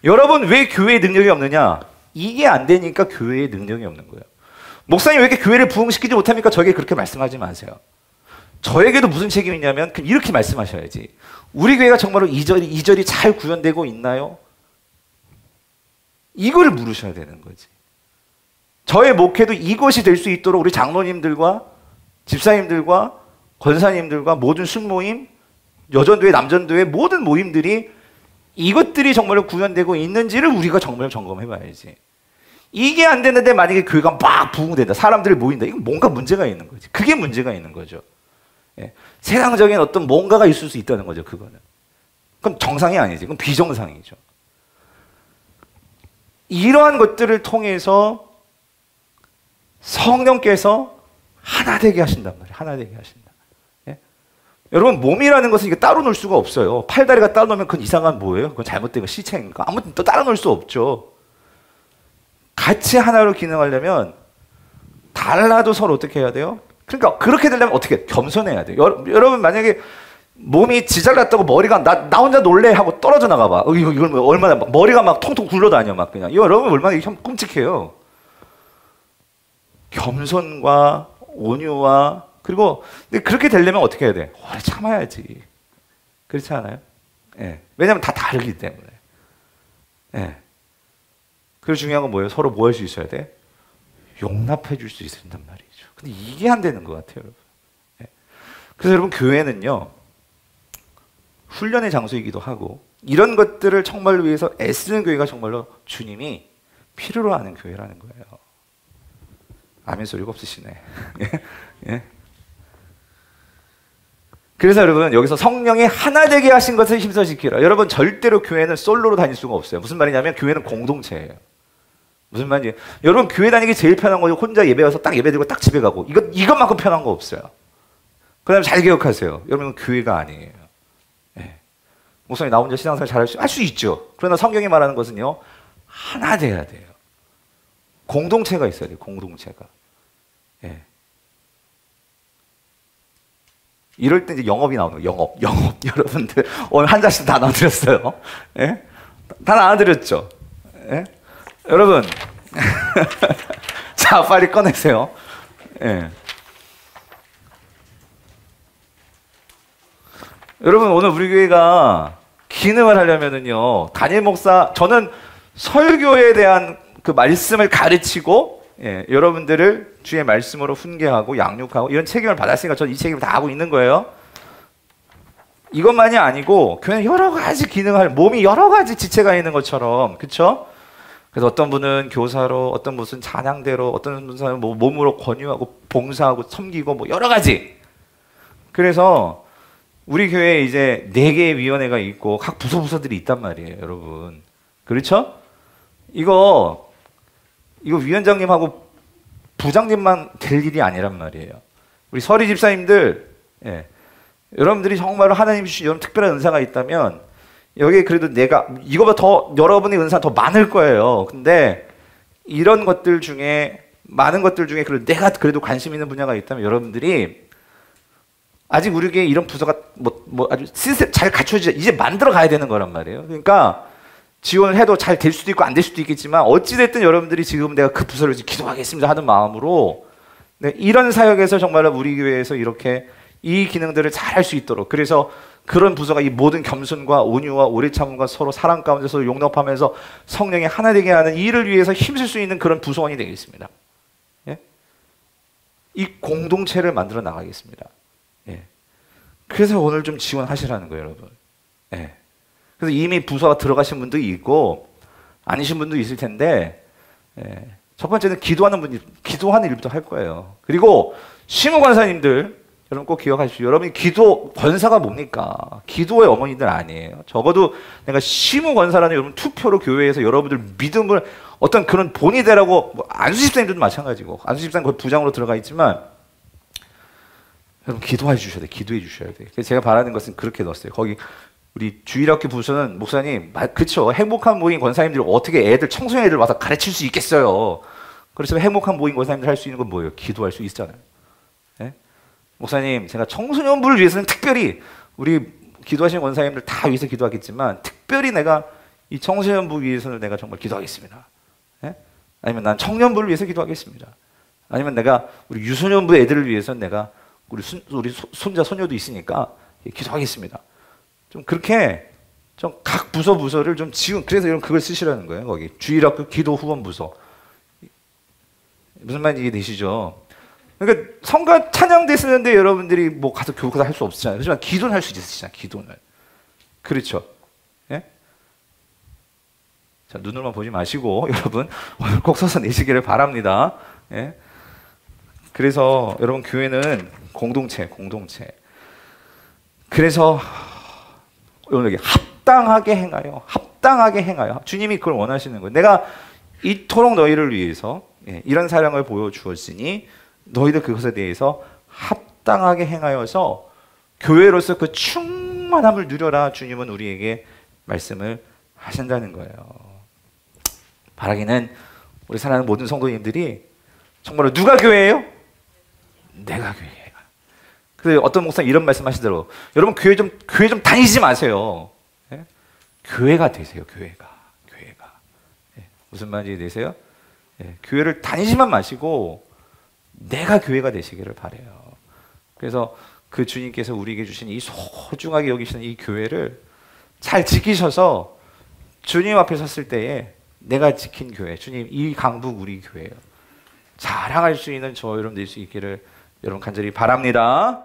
여러분 왜 교회에 능력이 없느냐? 이게 안 되니까 교회에 능력이 없는 거예요. 목사님 왜 이렇게 교회를 부흥시키지 못합니까? 저에게 그렇게 말씀하지 마세요. 저에게도 무슨 책임이 있냐면 이렇게 말씀하셔야지. 우리 교회가 정말로 이절이 잘 구현되고 있나요? 이거를 물으셔야 되는 거지. 저의 목회도 이것이 될 수 있도록 우리 장로님들과 집사님들과 권사님들과 모든 순모임, 여전도회, 남전도회 모든 모임들이 이것들이 정말로 구현되고 있는지를 우리가 정말 점검해봐야지. 이게 안 되는데 만약에 교회가 막 부흥된다, 사람들이 모인다, 이건 뭔가 문제가 있는 거지. 그게 문제가 있는 거죠. 예. 세상적인 어떤 뭔가가 있을 수 있다는 거죠. 그거는. 그럼 정상이 아니지. 그럼 비정상이죠. 이러한 것들을 통해서 성령께서 하나 되게 하신단 말이에요. 하나 되게 하신다. 예? 여러분 몸이라는 것은 이게 따로 놀 수가 없어요. 팔다리가 따로 놀면 그건 이상한 뭐예요? 그건 잘못된 거 시체인가? 아무튼 또 따로 놀 수 없죠. 같이 하나로 기능하려면 달라도 서로 어떻게 해야 돼요? 그러니까 그렇게 되려면 어떻게? 겸손해야 돼요. 여러분 만약에 몸이 지잘났다고 머리가 나 혼자 놀래 하고 떨어져 나가봐. 이걸 뭐 얼마나 머리가 막 통통 굴러다녀 막 그냥. 이거 여러분 얼마나 끔찍해요. 겸손과 온유와 그리고 근데 그렇게 되려면 어떻게 해야 돼? 오래 참아야지. 그렇지 않아요? 예. 왜냐하면 다 다르기 때문에. 예. 그리고 중요한 건 뭐예요? 서로 뭐 할 수 있어야 돼? 용납해 줄 수 있어야 된단 말이죠. 근데 이게 안 되는 것 같아요, 여러분. 예. 그래서 여러분 교회는요 훈련의 장소이기도 하고 이런 것들을 정말로 위해서 애쓰는 교회가 정말로 주님이 필요로 하는 교회라는 거예요. 아멘 소리가 없으시네. 예? 그래서 여러분 여기서 성령이 하나 되게 하신 것을 힘써 지키라. 여러분 절대로 교회는 솔로로 다닐 수가 없어요. 무슨 말이냐면 교회는 공동체예요. 무슨 말이에요? 여러분 교회 다니기 제일 편한 거죠. 혼자 예배 와서 딱 예배 드리고 딱 집에 가고 이것만큼 편한 거 없어요. 그다음에 잘 기억하세요. 여러분 교회가 아니에요. 예. 목사님 나 혼자 신앙생활 할 수 있죠. 그러나 성경이 말하는 것은요 하나 돼야 돼요. 공동체가 있어야 돼요. 공동체가. 예. 이럴 때 이제 영업이 나오는 거예요. 영업. 여러분들 오늘 한 잔씩 다 나눠드렸어요. 예? 다 나눠드렸죠. 예? 여러분 자 빨리 꺼내세요. 예. 여러분 오늘 우리 교회가 기능을 하려면은요, 담임 목사, 저는 설교에 대한 그 말씀을 가르치고, 여러분들을 주의 말씀으로 훈계하고 양육하고 이런 책임을 받았으니까 저는 이 책임을 다 하고 있는 거예요. 이것만이 아니고 교회는 여러 가지 기능을, 몸이 여러 가지 지체가 있는 것처럼, 그렇죠? 그래서 어떤 분은 교사로, 어떤 무슨 찬양대로, 어떤 분은 뭐 몸으로 권유하고 봉사하고 섬기고 뭐 여러 가지. 그래서 우리 교회에 이제 4개의 위원회가 있고 각 부서들이 있단 말이에요, 여러분. 그렇죠? 이거 위원장님하고 부장님만 될 일이 아니란 말이에요. 우리 서리 집사님들, 여러분들이 정말로 하나님 주신 이런 특별한 은사가 있다면 여기에 그래도 내가 이거보다 더 여러분의 은사가 더 많을 거예요. 근데 이런 것들 중에, 많은 것들 중에 그래도 내가 그래도 관심 있는 분야가 있다면 여러분들이 아직 우리 교회 이런 부서가 뭐 아주 시스템 잘 갖춰지지, 이제 만들어 가야 되는 거란 말이에요. 그러니까 지원을 해도 잘 될 수도 있고 안 될 수도 있겠지만 어찌됐든 여러분들이 지금 내가 그 부서를 기도하겠습니다 하는 마음으로, 이런 사역에서 정말로 우리 교회에서 이렇게 이 기능들을 잘 할 수 있도록, 그래서 그런 부서가 이 모든 겸손과 온유와 오래 참음과 서로 사랑 가운데 서로 용납하면서 성령이 하나 되게 하는 일을 위해서 힘쓸 수 있는 그런 부서원이 되겠습니다. 이 공동체를 만들어 나가겠습니다. 그래서 오늘 좀 지원하시라는 거예요, 여러분. 그래서 이미 부서가 들어가신 분도 있고 아니신 분도 있을 텐데, 첫 번째는 기도하는 일부터 할 거예요. 그리고 시무 권사님들, 여러분 꼭 기억하십시오. 여러분이 기도 권사가 뭡니까? 기도의 어머니들 아니에요. 적어도 내가 시무 권사라는 여러분 투표로 교회에서 여러분들 믿음을 어떤 그런 본이 되라고, 뭐 안수 집사님들도 마찬가지고, 안수 집사님 거의 부장으로 들어가 있지만 여러분 기도해 주셔야 돼. 기도해 주셔야 돼. 그래서 제가 바라는 것은 그렇게 넣었어요. 거기 우리 주일학교 부서는 목사님, 그쵸? 행복한 모임 권사님들이 어떻게 애들, 청소년 애들 와서 가르칠 수 있겠어요? 그래서 행복한 모임 권사님들 할 수 있는 건 뭐예요? 기도할 수 있잖아요. 목사님, 제가 청소년부를 위해서는 특별히, 우리 기도하시는 권사님들 다 위해서 기도하겠지만 특별히 내가 이 청소년부 위해서는 내가 정말 기도하겠습니다. 아니면 난 청년부를 위해서 기도하겠습니다. 아니면 내가 우리 유소년부 애들을 위해서는 내가 우리 손자 손녀도 있으니까 기도하겠습니다. 좀 그렇게 좀 각 부서를 좀 지금, 그래서 여러분 그걸 쓰시라는 거예요. 거기 주일학교 기도 후원 부서. 무슨 말인지 이해되시죠? 그러니까 성가 찬양대 쓰는데 여러분들이 뭐 가서 교육을 할 수 없잖아요. 하지만 기도는 할 수 있으시잖아요. 기도는. 그렇죠? 자, 눈으로만 보지 마시고 여러분 오늘 꼭 써서 내시기를 바랍니다. 그래서 여러분 교회는 공동체. 그래서 오늘 여기 합당하게 행하여. 주님이 그걸 원하시는 거예요. 내가 이토록 너희를 위해서 이런 사랑을 보여주었으니 너희들 그것에 대해서 합당하게 행하여서 교회로서 그 충만함을 누려라. 주님은 우리에게 말씀을 하신다는 거예요. 바라기는 우리 사랑하는 모든 성도님들이 정말로 누가 교회예요? 내가 교회예요. 그래서 어떤 목사님 이런 말씀하시더라고요. 여러분 교회 좀 다니지 마세요. 교회가 되세요. 교회가. 무슨 말인지 되세요? 교회를 다니지만 마시고 내가 교회가 되시기를 바라요. 그래서 그 주님께서 우리에게 주신 이 소중하게 여기시는 이 교회를 잘 지키셔서 주님 앞에 섰을 때에 내가 지킨 교회, 주님 이 강북 우리 교회예요. 자랑할 수 있는 저 여러분 될 수 있기를 여러분 간절히 바랍니다.